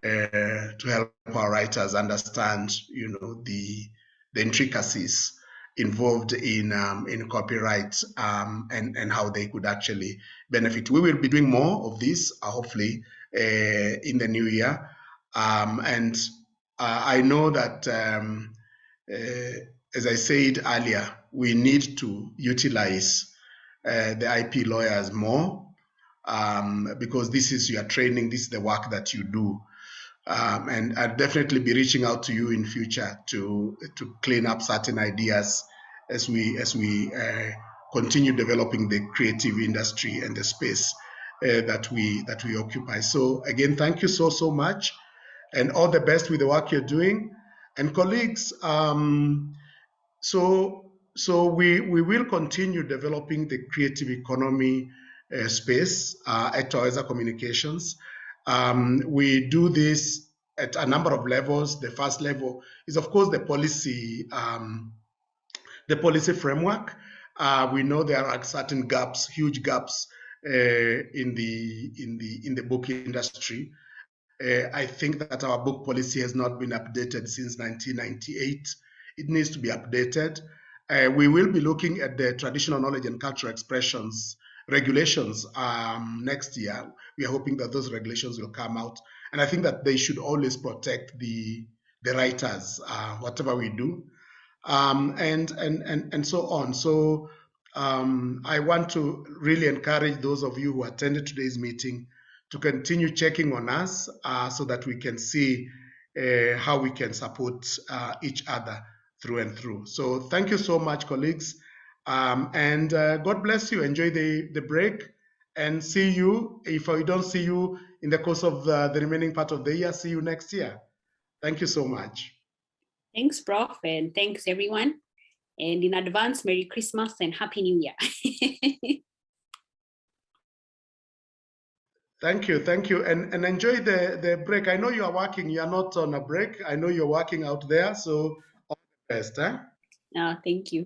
our writers understand, the intricacies involved in copyright, and how they could actually benefit. We will be doing more of this, hopefully, in the new year. And I know that, as I said earlier, we need to utilize the IP lawyers more, because this is your training, this is the work that you do. And I'll definitely be reaching out to you in future to clean up certain ideas as we continue developing the creative industry and the space that we occupy. So again, thank you so much, and all the best with the work you're doing. And colleagues, so we will continue developing the creative economy space at Toeza Communications. We do this at a number of levels. The first level is, of course, the policy framework. We know there are certain gaps, huge gaps in the book industry. I think that our book policy has not been updated since 1998. It needs to be updated. We will be looking at the traditional knowledge and cultural expressions regulations next year. We are hoping that those regulations will come out. And I think that they should always protect the writers, whatever we do, and so on. So I want to really encourage those of you who attended today's meeting to continue checking on us so that we can see how we can support each other through and through. So thank you so much, colleagues. And God bless you. Enjoy the break, and see you. If I don't see you in the course of the remaining part of the year, see you next year. Thank you so much. Thanks, Prof. And thanks, everyone. And in advance, Merry Christmas and Happy New Year. Thank you. And enjoy the break. I know you are working. You are not on a break. I know you're working out there. So all the best. Thank you.